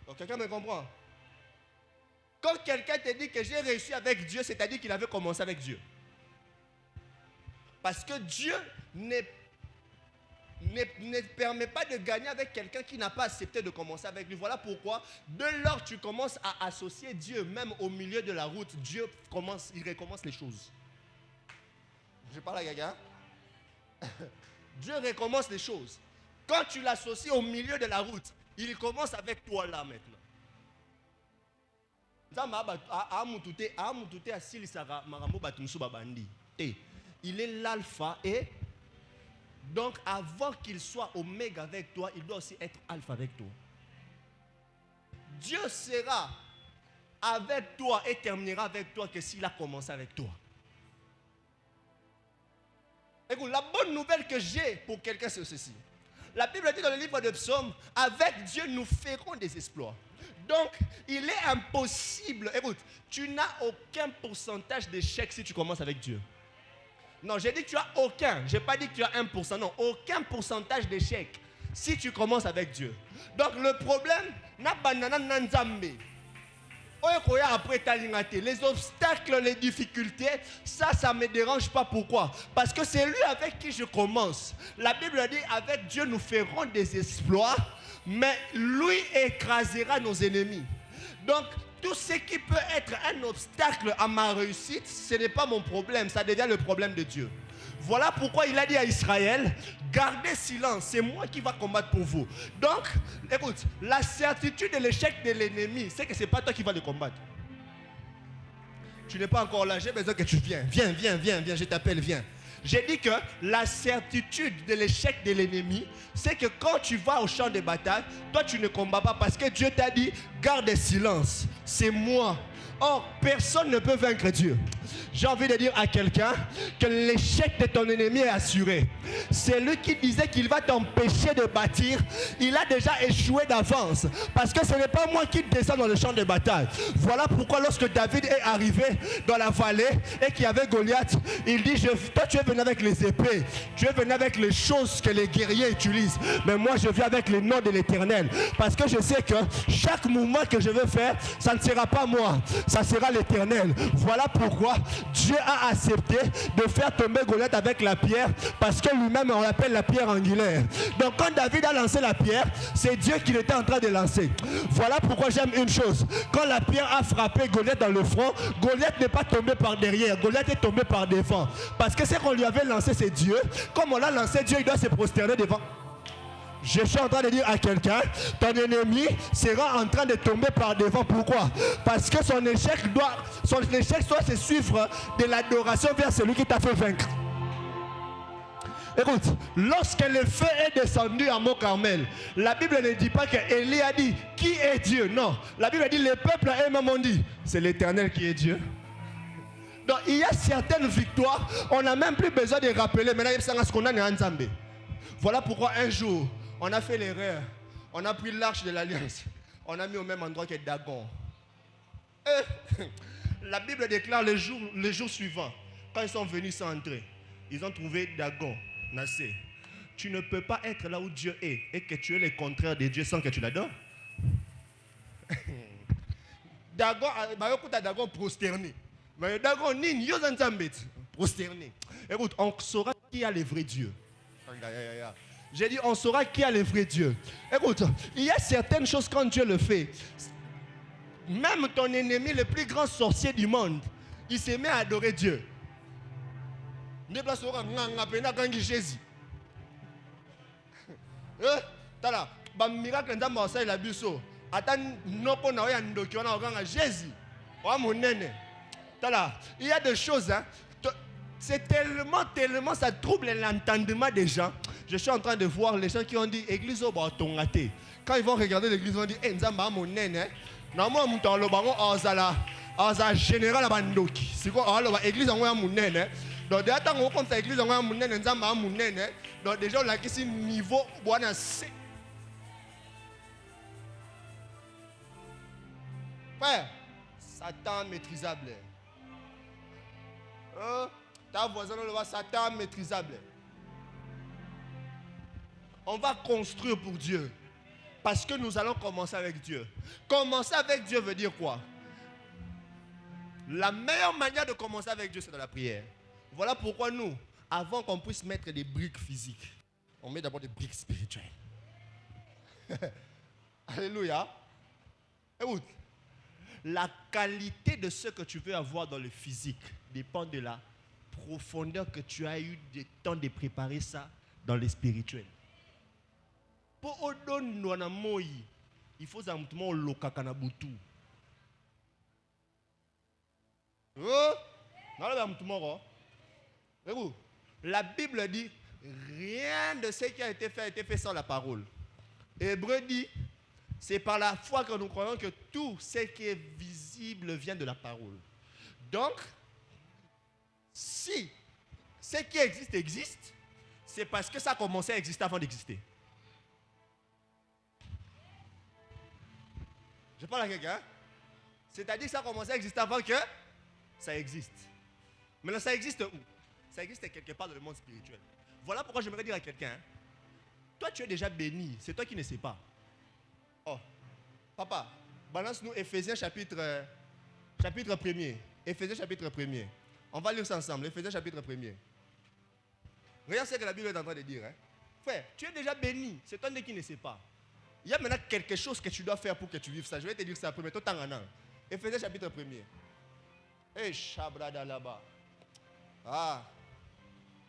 Donc quelqu'un me comprend? Quand quelqu'un te dit que j'ai réussi avec Dieu, c'est-à-dire qu'il avait commencé avec Dieu. Parce que Dieu ne permet pas de gagner avec quelqu'un qui n'a pas accepté de commencer avec lui. Voilà pourquoi, dès lors tu commences à associer Dieu, même au milieu de la route, Dieu il recommence les choses. Je parle à quelqu'un. Dieu recommence les choses. Quand tu l'associes au milieu de la route, il commence avec toi là maintenant. Il est l'alpha et donc avant qu'il soit oméga avec toi, il doit aussi être alpha avec toi. Dieu sera avec toi et terminera avec toi que s'il a commencé avec toi. Écoute, la bonne nouvelle que j'ai pour quelqu'un, c'est ceci. La Bible dit dans le livre de Psaumes, avec Dieu nous ferons des exploits. Donc, il est impossible. Écoute, tu n'as aucun pourcentage d'échec si tu commences avec Dieu. Non, j'ai dit que tu as aucun. Je n'ai pas dit que tu as 1%. Non, aucun pourcentage d'échec si tu commences avec Dieu. Donc le problème, les obstacles, les difficultés, ça ne me dérange pas. Pourquoi? Parce que c'est lui avec qui je commence. La Bible dit, avec Dieu nous ferons des exploits, mais lui écrasera nos ennemis. Donc, tout ce qui peut être un obstacle à ma réussite, ce n'est pas mon problème, ça devient le problème de Dieu. Voilà pourquoi il a dit à Israël, gardez silence, c'est moi qui va combattre pour vous. Donc, écoute, la certitude de l'échec de l'ennemi, c'est que ce n'est pas toi qui vas le combattre. Tu n'es pas encore là, j'ai besoin que tu viennes. Viens, je t'appelle, viens. J'ai dit que la certitude de l'échec de l'ennemi, c'est que quand tu vas au champ de bataille, toi tu ne combats pas parce que Dieu t'a dit, garde silence, c'est moi. Or, personne ne peut vaincre Dieu. J'ai envie de dire à quelqu'un que l'échec de ton ennemi est assuré. C'est lui qui disait qu'il va t'empêcher de bâtir. Il a déjà échoué d'avance. Parce que ce n'est pas moi qui descends dans le champ de bataille. Voilà pourquoi lorsque David est arrivé dans la vallée et qu'il y avait Goliath, il dit, toi tu es venu avec les épées, tu es venu avec les choses que les guerriers utilisent. Mais moi je viens avec le nom de l'Éternel. Parce que je sais que chaque mouvement que je veux faire, ça ne sera pas moi, ça sera l'Éternel. Voilà pourquoi Dieu a accepté de faire tomber Goliath avec la pierre, parce que lui-même on l'appelle la pierre angulaire. Donc quand David a lancé la pierre, c'est Dieu qui était en train de lancer. Voilà pourquoi j'aime une chose. Quand la pierre a frappé Goliath dans le front, Goliath n'est pas tombé par derrière, Goliath est tombé par devant. Parce que ce qu'on lui avait lancé, c'est Dieu. Comme on l'a lancé, Dieu il doit se prosterner devant. Je suis en train de dire à quelqu'un, ton ennemi sera en train de tomber par devant. Pourquoi? Parce que son échec doit se suivre de l'adoration vers celui qui t'a fait vaincre. Écoute, lorsque le feu est descendu à Mont Carmel, la Bible ne dit pas que Élie a dit qui est Dieu. Non, la Bible dit le peuple a eux-mêmes dit c'est l'Éternel qui est Dieu. Donc il y a certaines victoires, on n'a même plus besoin de rappeler. Maintenant, il y a ce qu'on a en Zambé. Voilà pourquoi un jour, on a fait l'erreur. On a pris l'arche de l'Alliance. On a mis au même endroit que Dagon. Et la Bible déclare le jour suivant, quand ils sont venus s'entrer, ils ont trouvé Dagon, Nassé. Tu ne peux pas être là où Dieu est et que tu es le contraire de Dieu sans que tu l'adores. Dagon prosterné. Mais Dagon ni prosterné. Écoute, on saura qui a le vrai Dieu. J'ai dit, on saura qui a le vrai Dieu. Écoute, il y a certaines choses quand Dieu le fait. Même ton ennemi, le plus grand sorcier du monde, il se met à adorer Dieu. Jésus. Miracle Jésus. Il y a des choses, hein. C'est tellement ça trouble l'entendement des gens. Je suis en train de voir les gens qui ont dit église au Batongate. Quand ils vont regarder l'église, ils vont dire Nzamba mon nene. Normalement, mon le bango azala général abandoki. C'est quoi alors église en mon nene. Donc déjà tant qu'on compte l'église en mon nene Nzamba mon nene. Donc déjà là qui c'est niveau boana c'est. Frère, Satan maîtrisable. Ta voisin le voit, Satan maîtrisable. On va construire pour Dieu. Parce que nous allons commencer avec Dieu. Commencer avec Dieu veut dire quoi? La meilleure manière de commencer avec Dieu, c'est dans la prière. Voilà pourquoi nous, avant qu'on puisse mettre des briques physiques, on met d'abord des briques spirituelles. Alléluia. Écoute, la qualité de ce que tu veux avoir dans le physique dépend de la profondeur que tu as eu du temps de préparer ça dans le spirituel. Pour odon na moi, il faut zamutmo lokaka butu. La Bible dit rien de ce qui a été fait sans la parole. Hébreu dit c'est par la foi que nous croyons que tout ce qui est visible vient de la parole. Donc, si ce qui existe, c'est parce que ça a commencé à exister avant d'exister. Je parle à quelqu'un. C'est-à-dire que ça a commencé à exister avant que ça existe. Maintenant, ça existe où? Ça existe quelque part dans le monde spirituel. Voilà pourquoi j'aimerais dire à quelqu'un, toi tu es déjà béni, c'est toi qui ne sais pas. Oh, papa, balance-nous Éphésiens chapitre 1er. Éphésiens chapitre 1er. On va lire ça ensemble, Éphésiens chapitre 1er. Regarde ce que la Bible est en train de dire. Hein. Frère, tu es déjà béni, c'est toi qui ne sais pas. Il y a maintenant quelque chose que tu dois faire pour que tu vives ça. Je vais te dire ça après, mais toi t'en as. Éphésiens chapitre 1er. Eh, chabrada là-bas. Ah,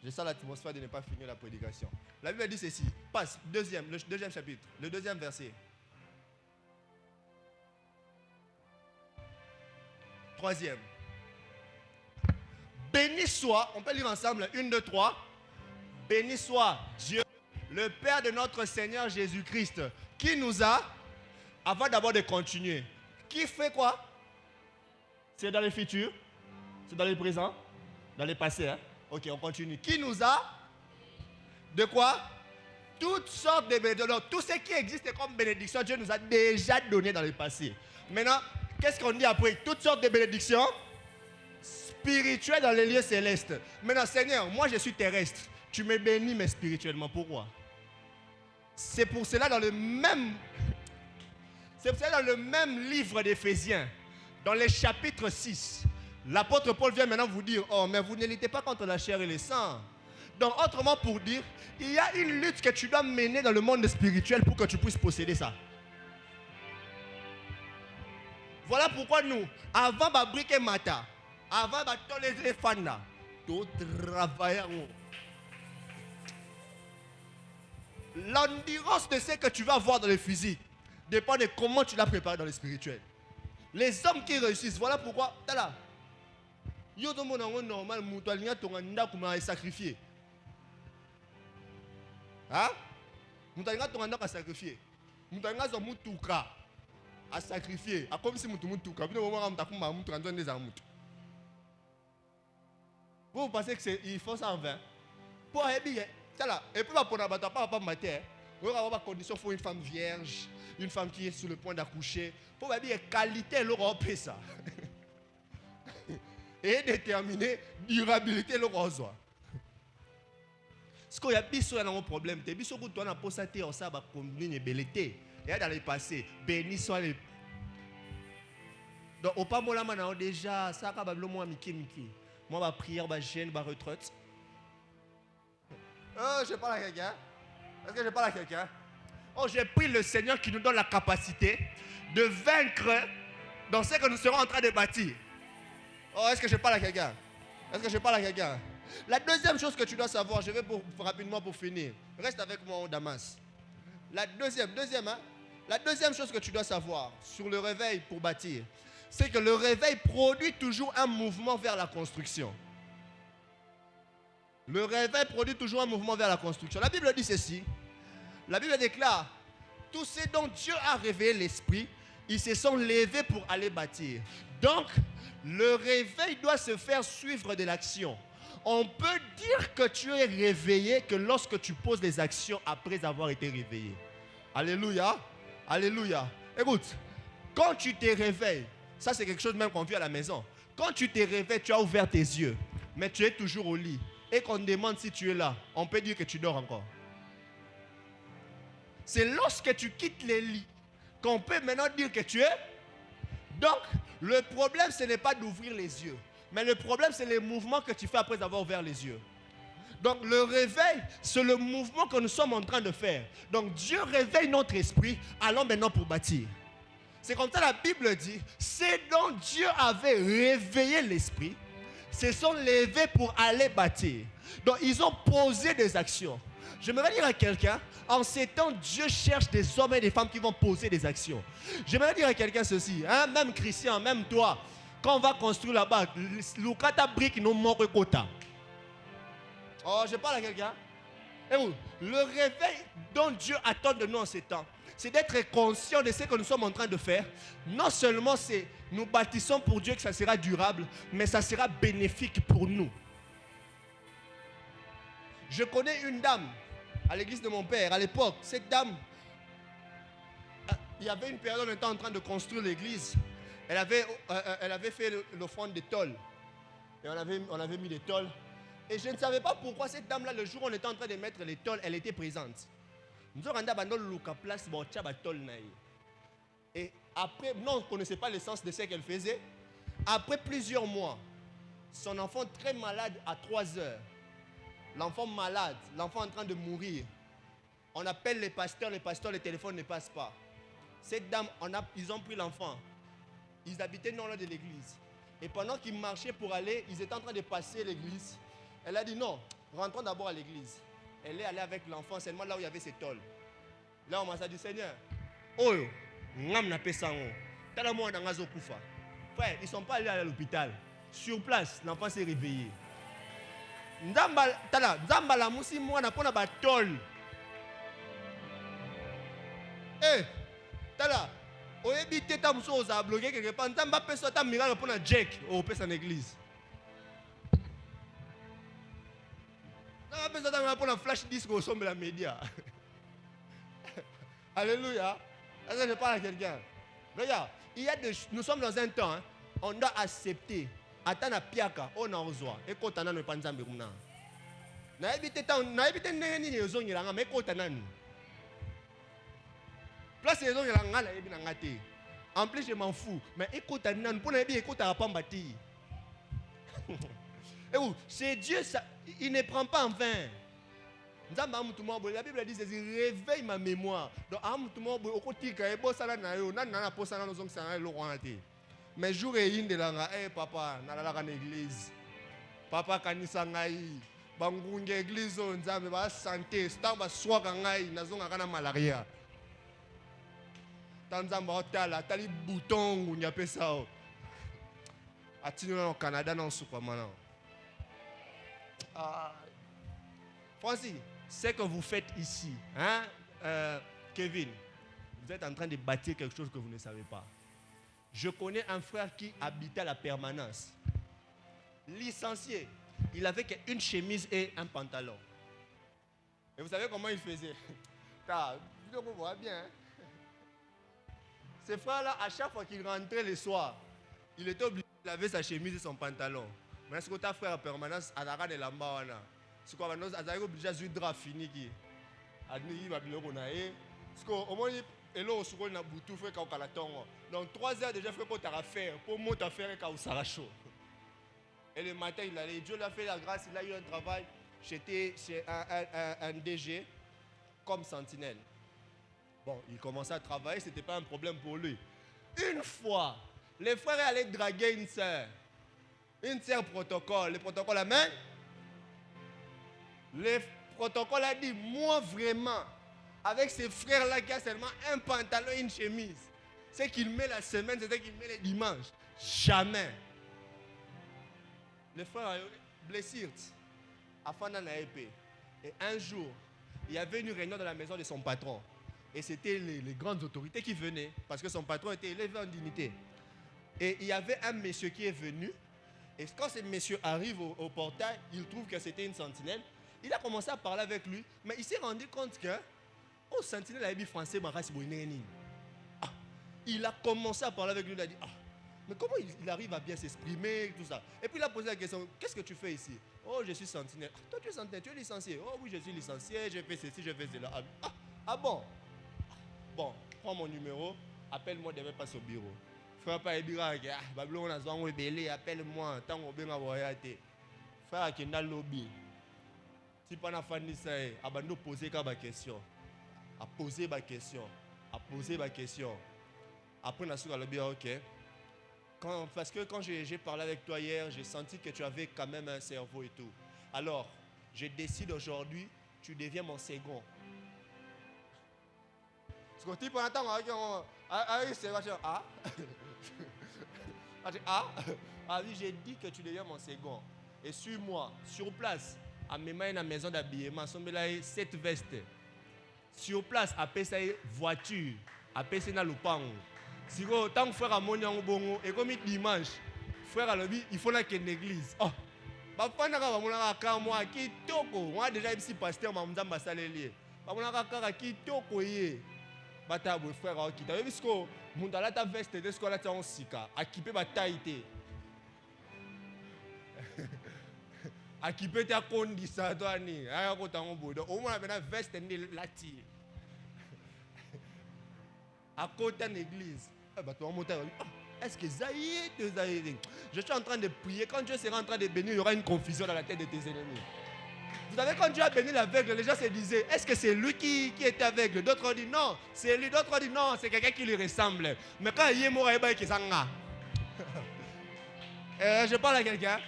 je sens l'atmosphère de ne pas finir la prédication. La Bible dit ceci. Passe, le deuxième chapitre, le deuxième verset. Troisième. Béni soit, on peut lire ensemble, 1, 2, 3. Béni soit Dieu, le Père de notre Seigneur Jésus-Christ, qui nous a, avant d'abord de continuer, qui fait quoi? C'est dans le futur. C'est dans le présent? Dans le passé, hein? Ok, on continue. Qui nous a? De quoi? Toutes sortes de bénédictions. Tout ce qui existe comme bénédiction, Dieu nous a déjà donné dans le passé. Maintenant, qu'est-ce qu'on dit après? Toutes sortes de bénédictions spirituelles dans les lieux célestes. Maintenant, Seigneur, moi je suis terrestre. Tu me bénis, mais spirituellement. Pourquoi? C'est pour cela dans le même livre d'Éphésiens, dans le chapitre 6, l'apôtre Paul vient maintenant vous dire, oh, mais vous ne luttez pas contre la chair et le sang. Donc, autrement pour dire, il y a une lutte que tu dois mener dans le monde spirituel pour que tu puisses posséder ça. Voilà pourquoi nous, avant de briquer Mata, avant de les éléphants, tout travaillons. L'endurance de ce que tu vas voir dans le physique dépend de comment tu l'as préparé dans le spirituel. Les hommes qui réussissent, voilà pourquoi. Tala. Yo to mona ngo normal mutu alinya tonga ndako ma sacrifier. Hein? Mutu alinya tonga ndako sacrifier. Mutu alinya zo mutuka a sacrifier. A comme si mutuka. Bino moment mutu kuma mutu kanzo ndeza mutu. Vous pensez que c'est il faut ça en vain? Pour bien. Tala. Et puis pour n'abattre pas mater. On va avoir condition pour une femme vierge, une femme qui est sur le point d'accoucher. Pour dire qualité l'Europe ça. Et déterminer durabilité l'Europe. Ce qu'il y a biso dans un problème, te biso que toi na posate on ça va combiner belleté. Et dans le passé, béni soit les. Donc au pas mola mana déjà ça ka bablo moi miki. Moi ma prière, ma gêne, ma retraite. Je parle à quelqu'un. Est-ce que je parle à quelqu'un? Oh, j'ai pris le Seigneur qui nous donne la capacité de vaincre dans ce que nous serons en train de bâtir. Oh, est-ce que je parle à quelqu'un? Est-ce que je parle à quelqu'un? La deuxième chose que tu dois savoir, je vais rapidement pour finir. Reste avec moi, Damas. La deuxième, hein? La deuxième chose que tu dois savoir sur le réveil pour bâtir, c'est que le réveil produit toujours un mouvement vers la construction. Le réveil produit toujours un mouvement vers la construction. La Bible dit ceci. La Bible déclare, tous ceux dont Dieu a réveillé l'esprit, ils se sont levés pour aller bâtir. Donc, le réveil doit se faire suivre de l'action. On peut dire que tu es réveillé que lorsque tu poses des actions après avoir été réveillé. Alléluia. Alléluia. Écoute, quand tu te réveilles, ça c'est quelque chose même qu'on vit à la maison. Quand tu te réveilles, tu as ouvert tes yeux, mais tu es toujours au lit. Et qu'on te demande si tu es là, on peut dire que tu dors encore. C'est lorsque tu quittes les lits qu'on peut maintenant dire que tu es. Donc, le problème, ce n'est pas d'ouvrir les yeux. Mais le problème, c'est les mouvements que tu fais après avoir ouvert les yeux. Donc, le réveil, c'est le mouvement que nous sommes en train de faire. Donc, Dieu réveille notre esprit. Allons maintenant pour bâtir. C'est comme ça la Bible dit, c'est dont Dieu avait réveillé l'esprit, se sont levés pour aller bâtir. Donc, ils ont posé des actions. J'aimerais dire à quelqu'un, en ces temps, Dieu cherche des hommes et des femmes qui vont poser des actions. J'aimerais dire à quelqu'un ceci, hein, même Christian, même toi, quand on va construire là-bas, Lukata brique nous manque quota. Oh, je parle à quelqu'un. Et vous, le réveil dont Dieu attend de nous en ces temps, c'est d'être conscient de ce que nous sommes en train de faire. Non seulement c'est nous bâtissons pour Dieu que ça sera durable, mais ça sera bénéfique pour nous. Je connais une dame à l'église de mon père. À l'époque, cette dame, il y avait une période où on était en train de construire l'église. Elle avait fait l'offrande des tôles. Et on avait mis des tôles. Et je ne savais pas pourquoi cette dame-là, le jour où on était en train de mettre les tôles, elle était présente. Et après, non, on ne connaissait pas l'essence de ce qu'elle faisait. Après plusieurs mois, son enfant très malade à 3 heures. L'enfant malade, l'enfant en train de mourir. On appelle les pasteurs, le téléphone ne passe pas. Cette dame, ils ont pris l'enfant. Ils habitaient non loin de l'église. Et pendant qu'ils marchaient pour aller, ils étaient en train de passer l'église. Elle a dit non, rentrons d'abord à l'église. Elle est allée avec l'enfant, seulement là où il y avait ses tôles. Là, on m'a dit, Seigneur, oh, frère, ils ne sont pas allés à l'hôpital. Sur place, l'enfant s'est réveillé. Nzamba musi mwana pona ba tol. Tala, oyebi teta muso oza bloqué quelque part. Nzamba peso ta miracle pona Jack au pesa en église. On a besoin pour un flash disque au sommet de la média. Alléluia. Est-ce que je parle à quelqu'un? Regarde, nous sommes dans un temps, hein, on doit accepter. Attends à piaka, on en reçoit. Et quand on a ne pas nous embêter. Na éviter tant, na éviter n'ayez ni raison ni la mais quand on a nous. Place raison ni la ngala et bien ngate. En plus je m'en fous, mais écoute on a nous pour ne bien écoute à pas bâtir. Et où c'est Dieu, ça, il ne prend pas en vain. La Bible dit réveille ma mémoire. Donc, mais jour et une de la papa, na l'église. Papa kanisa ngai. Bangunge église nzambe ba santé, stamba swaka ngai nazonga kana malaria. Tanzamba hotala, tali bouton ngunya pesa o. Atino au Canada non soukamana. Francis, ce que vous faites ici, hein, Kevin, vous êtes en train de bâtir quelque chose que vous ne savez pas. Je connais un frère qui habitait à la permanence. Licencié. Il avait qu'une chemise et un pantalon. Et vous savez comment il faisait? Vous voyez bien. Hein? Ces frères-là, à chaque fois qu'il rentrait le soir, il était obligé de laver sa chemise et son pantalon. Mais ce que ta frère à permanence, à la rade de la mbawana. Ce qu'on va nous dire, obligé à jouer drap fini qui. Adni va bien qu'on a eu. Parce qu'au moins et là, on a boutou fait quand on a tongo. Donc 3 heures déjà fait qu'on t'a faire pour monter à faire quand on sera chaud. Et le matin il allait, Dieu l'a fait la grâce, il a eu un travail. J'étais chez un DG comme sentinelle. Bon, il commençait à travailler, c'était pas un problème pour lui. Une fois, les frères allaient draguer une sœur. Une sœur protocole, le protocole amène. Le protocole a dit, moi vraiment, avec ces frères-là qui a seulement un pantalon et une chemise, c'est qu'il met la semaine, c'est ce qu'il met les dimanches. Jamais. Le frère a blessé à Fana Naépé. Et un jour, il y avait une réunion dans la maison de son patron. Et c'était les grandes autorités qui venaient, parce que son patron était élevé en dignité. Et il y avait un monsieur qui est venu. Et quand ce monsieur arrive au portail, il trouve que c'était une sentinelle. Il a commencé à parler avec lui, mais il s'est rendu compte que oh, sentinelle a dit français, il a commencé à parler avec lui, il a dit mais comment il arrive à bien s'exprimer, tout ça. Et puis il a posé la question, qu'est-ce que tu fais ici? Oh, je suis sentinelle. Toi, tu es sentinelle, tu es licencié. Oh oui, je suis licencié, je fais ceci, je fais cela. Bon. Bon, prends mon numéro, appelle-moi demain, passe au bureau. Frère, pas Ebira, Babylone a zangé belé, appelle-moi, tant qu'on bien avoir été. Frère, qui n'a lobby. Si pas na fan ça, abandon poser ma question. À poser ma question. À poser ma question. Après, on a su à lobby, ok. Parce que quand j'ai parlé avec toi hier, j'ai senti que tu avais quand même un cerveau et tout. Alors, je décide aujourd'hui, tu deviens mon second. Parce que tu peux entendre oui, j'ai dit que tu deviens mon second. Et suis-moi, sur place, à mes mains, la maison d'habillement, cette veste. Sur place, à payer voiture, à payer na lupango. Si vous tant frère à mon bongo et comme dimanche, frère à l'objet, il faut qu'il y ait une église. Oh, papa n'a pas mon moi qui toko, moi déjà ici pasteur m'a m'dam basalelier. Papa n'a pas qui toko yé. Bata bo frère à qui. T'as vu ce que mon dans la ta veste de ce qu'on a en sika, équipé bataille. Équipé ta condi ça toi ni, aya ko tango bodo. Au moins avec la veste de lati. À côté de l'église. Est-ce que Zaïd, je suis en train de prier. Quand Dieu sera en train de bénir, il y aura une confusion dans la tête de tes ennemis. Vous savez, quand Dieu a béni l'aveugle, les gens se disaient, est-ce que c'est lui qui était aveugle? D'autres ont dit non, c'est lui. D'autres ont dit non, c'est quelqu'un qui lui ressemble. Mais quand il est mort, il est sanga. Je parle à quelqu'un.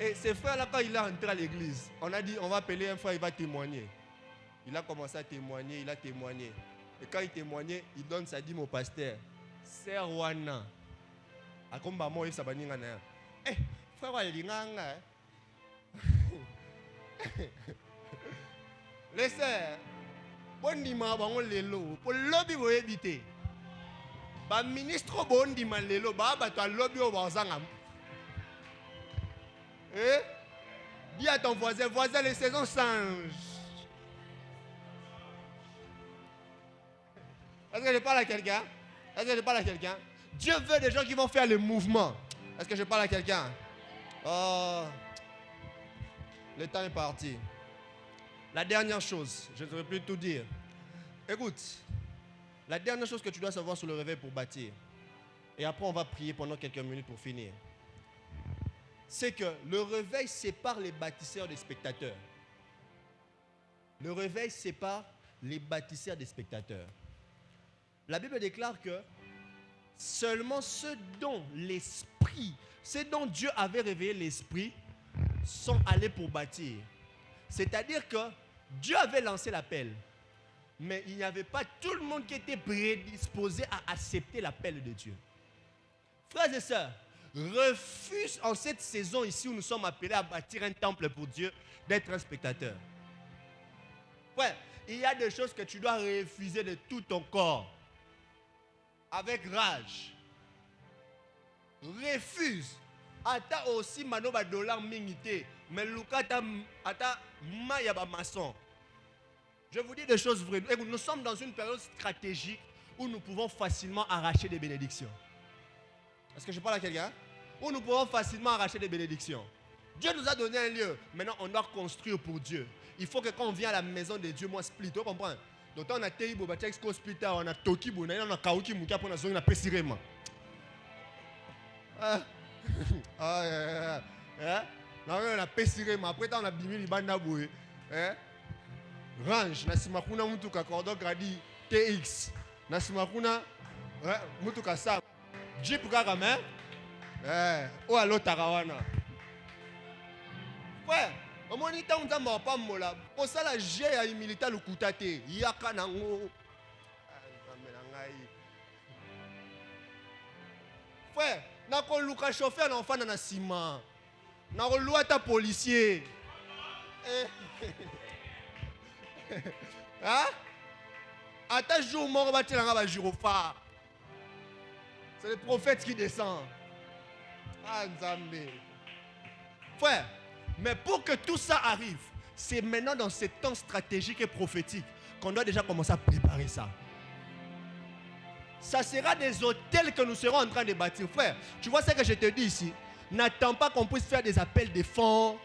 Et ce frère-là, quand il est entré à l'église, on a dit, on va appeler un frère, il va témoigner. Il a commencé à témoigner, il a témoigné. Et quand il témoignait, il donne sa dîme au pasteur. Sœur Wana. A comme maman, il s'abandonne. Eh, frère Walinganga. Les sœurs, bondima bango lelo, pour lobby vous éviter. Ba ministre bondima lelo, ba bato lobby au bazanga. Eh? Dis à ton voisin, voisin, les saisons changent. Est-ce que je parle à quelqu'un? Est-ce que je parle à quelqu'un? Dieu veut des gens qui vont faire le mouvement. Est-ce que je parle à quelqu'un? Oh, le temps est parti. La dernière chose, je ne saurais plus tout dire. Écoute, la dernière chose que tu dois savoir sur le réveil pour bâtir, et après on va prier pendant quelques minutes pour finir, c'est que le réveil sépare les bâtisseurs des spectateurs. Le réveil sépare les bâtisseurs des spectateurs. La Bible déclare que seulement ceux dont l'esprit, ceux dont Dieu avait réveillé l'esprit, sont allés pour bâtir. C'est-à-dire que Dieu avait lancé l'appel, mais il n'y avait pas tout le monde qui était prédisposé à accepter l'appel de Dieu. Frères et sœurs, refuse en cette saison ici où nous sommes appelés à bâtir un temple pour Dieu, d'être un spectateur. Ouais, il y a des choses que tu dois refuser de tout ton corps, avec rage. Refuse. Ata aussi manoba dollar mingité, mais lukata ata mayaba maçon. Je vous dis des choses vraies. Nous sommes dans une période stratégique où nous pouvons facilement arracher des bénédictions. Est-ce que je parle à quelqu'un? Où nous pouvons facilement arracher des bénédictions. Dieu nous a donné un lieu. Maintenant, on doit construire pour Dieu. Il faut que quand on vient à la maison de Dieu, moi, split. Tu comprends? Donc, on a Teibo, Batexco, split, on a Toki, on a Kauki, on a Zone, on a Pessirema. On a Pessirema. Après, on a Bimi, Libanda Boué. Range, Nasimakuna Mutuka, Cordon Gradi, TX. Nasimakuna Mutuka Sam. Jeep Gagame. Ou à l'autre Tarawana. Ouais, au moins, il y a un pas mola. Pour ça, la G a une militaire le coutate. Yaka nango. Ouais, n'a pas le cas chauffeur l'enfant dans la ciment. N'a pas le loi policier. Hein? Attends, jour mort, va te l'envoyer gyrophare. C'est le prophète qui descend. Ah, Nzambe. Frère, mais pour que tout ça arrive, c'est maintenant dans ce temps stratégique et prophétique qu'on doit déjà commencer à préparer ça. Ça sera des hôtels que nous serons en train de bâtir. Frère, tu vois ce que je te dis ici? N'attends pas qu'on puisse faire des appels de fonds,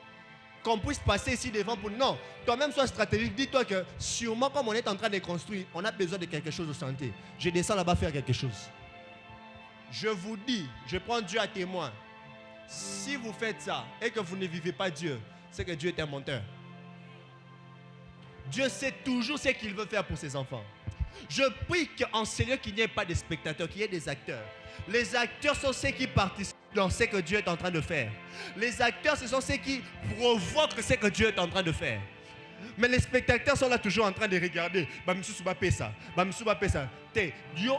qu'on puisse passer ici devant pour... Non, toi-même sois stratégique. Dis-toi que sûrement comme on est en train de construire, on a besoin de quelque chose de santé. Je descends là-bas faire quelque chose. Je vous dis, je prends Dieu à témoin. Si vous faites ça et que vous ne vivez pas Dieu, c'est que Dieu est un menteur. Dieu sait toujours ce qu'il veut faire pour ses enfants. Je prie qu'en Seigneur qu'il n'y ait pas de spectateurs, qu'il y ait des acteurs. Les acteurs sont ceux qui participent dans ce que Dieu est en train de faire. Les acteurs, ce sont ceux qui provoquent ce que Dieu est en train de faire. Mais les spectateurs sont là toujours en train de regarder.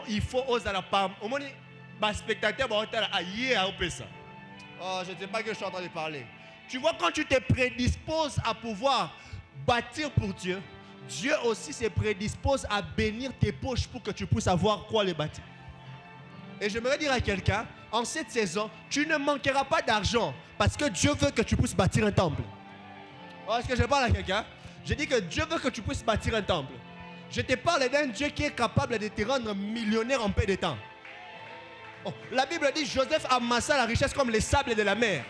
Il faut oser la palme. Les spectateurs vont être là. Oh, je ne sais pas que je suis en train de parler. Tu vois, quand tu te prédisposes à pouvoir bâtir pour Dieu, Dieu aussi se prédispose à bénir tes poches pour que tu puisses avoir quoi les bâtir. Et j'aimerais dire à quelqu'un, en cette saison, tu ne manqueras pas d'argent parce que Dieu veut que tu puisses bâtir un temple. Oh, est-ce que je parle à quelqu'un? Je dis que Dieu veut que tu puisses bâtir un temple. Je te parle d'un Dieu qui est capable de te rendre millionnaire en peu de temps. Oh, la Bible dit Joseph amassa la richesse comme les sables de la mer.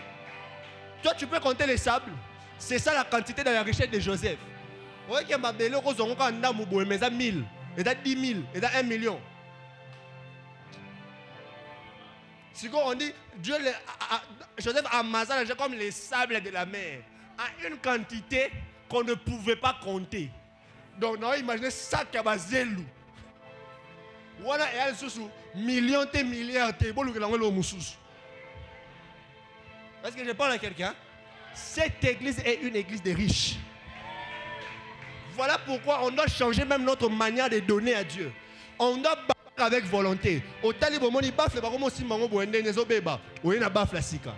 Toi, tu peux compter les sables. C'est ça la quantité de la richesse de Joseph. Vous voyez qu'il y a ma belle rose, on a 1000, et 10 000, et 1 million. Si on dit Joseph amassa la richesse comme les sables de la mer, à une quantité qu'on ne pouvait pas compter. Donc, on a imaginé ça qui a zélou. Voilà, et elle sous millions de milliards de est-ce que je parle à quelqu'un? Cette église est une église de riches. Voilà pourquoi on doit changer même notre manière de donner à Dieu. On doit battre avec volonté. Au talibo moni bafle ba comme si mango boende nezo beba. Oye na bafle sika.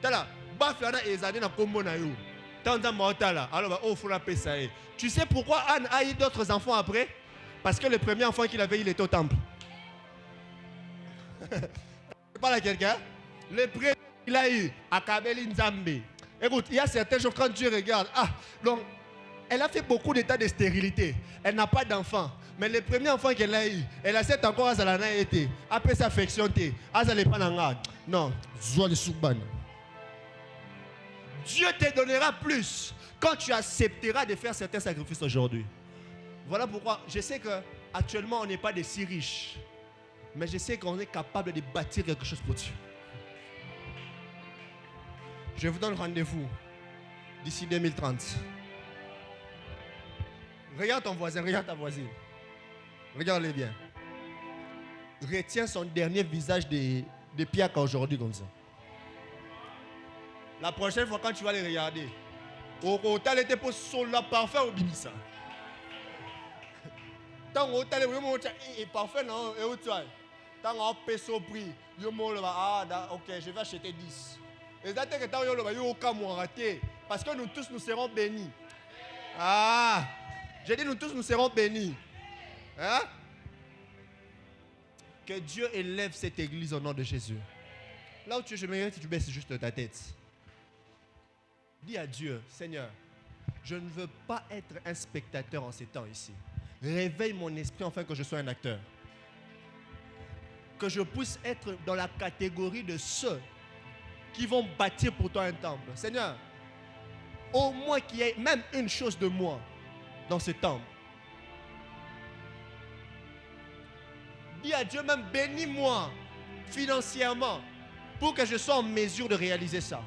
Tala bafle na ezade na kombo na yo. Tanda mortala. Alors oh faut la payer. Tu sais pourquoi Anne a eu d'autres enfants après? Parce que le premier enfant qu'il avait, il était au temple. Je parle à quelqu'un. Le premier qu'il a eu, Akabeli Nzambe. Écoute, il y a certains jours quand Dieu regarde. Donc, elle a fait beaucoup d'états de stérilité. Elle n'a pas d'enfant. Mais le premier enfant qu'elle a eu, elle a cette encore à Zalana été. Après sa affection, à Zalepananga. Non, Zoa le Souban. Dieu te donnera plus quand tu accepteras de faire certains sacrifices aujourd'hui. Voilà pourquoi je sais qu'actuellement on n'est pas des si riches. Mais je sais qu'on est capable de bâtir quelque chose pour Dieu. Je vous donne rendez-vous d'ici 2030. Regarde ton voisin, regarde ta voisine. Regarde-les bien. Retiens son dernier visage de Piaka aujourd'hui comme ça. La prochaine fois quand tu vas les regarder, au tal était pour son la parfait au bimisa. Tant au tal est parfait non et au toit. Tant on paie son prix, yo mo le ok, je vais acheter 10. Et ça que tant yo le yo aucun mois raté parce que nous tous nous serons bénis. J'ai dit nous tous nous serons bénis. Hein? Que Dieu élève cette église au nom de Jésus. Là où tu es, je me que tu baisses juste ta tête. Dis à Dieu, Seigneur, je ne veux pas être un spectateur en ces temps ici. Réveille mon esprit afin que je sois un acteur. Que je puisse être dans la catégorie de ceux qui vont bâtir pour toi un temple. Seigneur, au moins qu'il y ait même une chose de moi dans ce temple. Dis à Dieu même, bénis-moi financièrement pour que je sois en mesure de réaliser ça.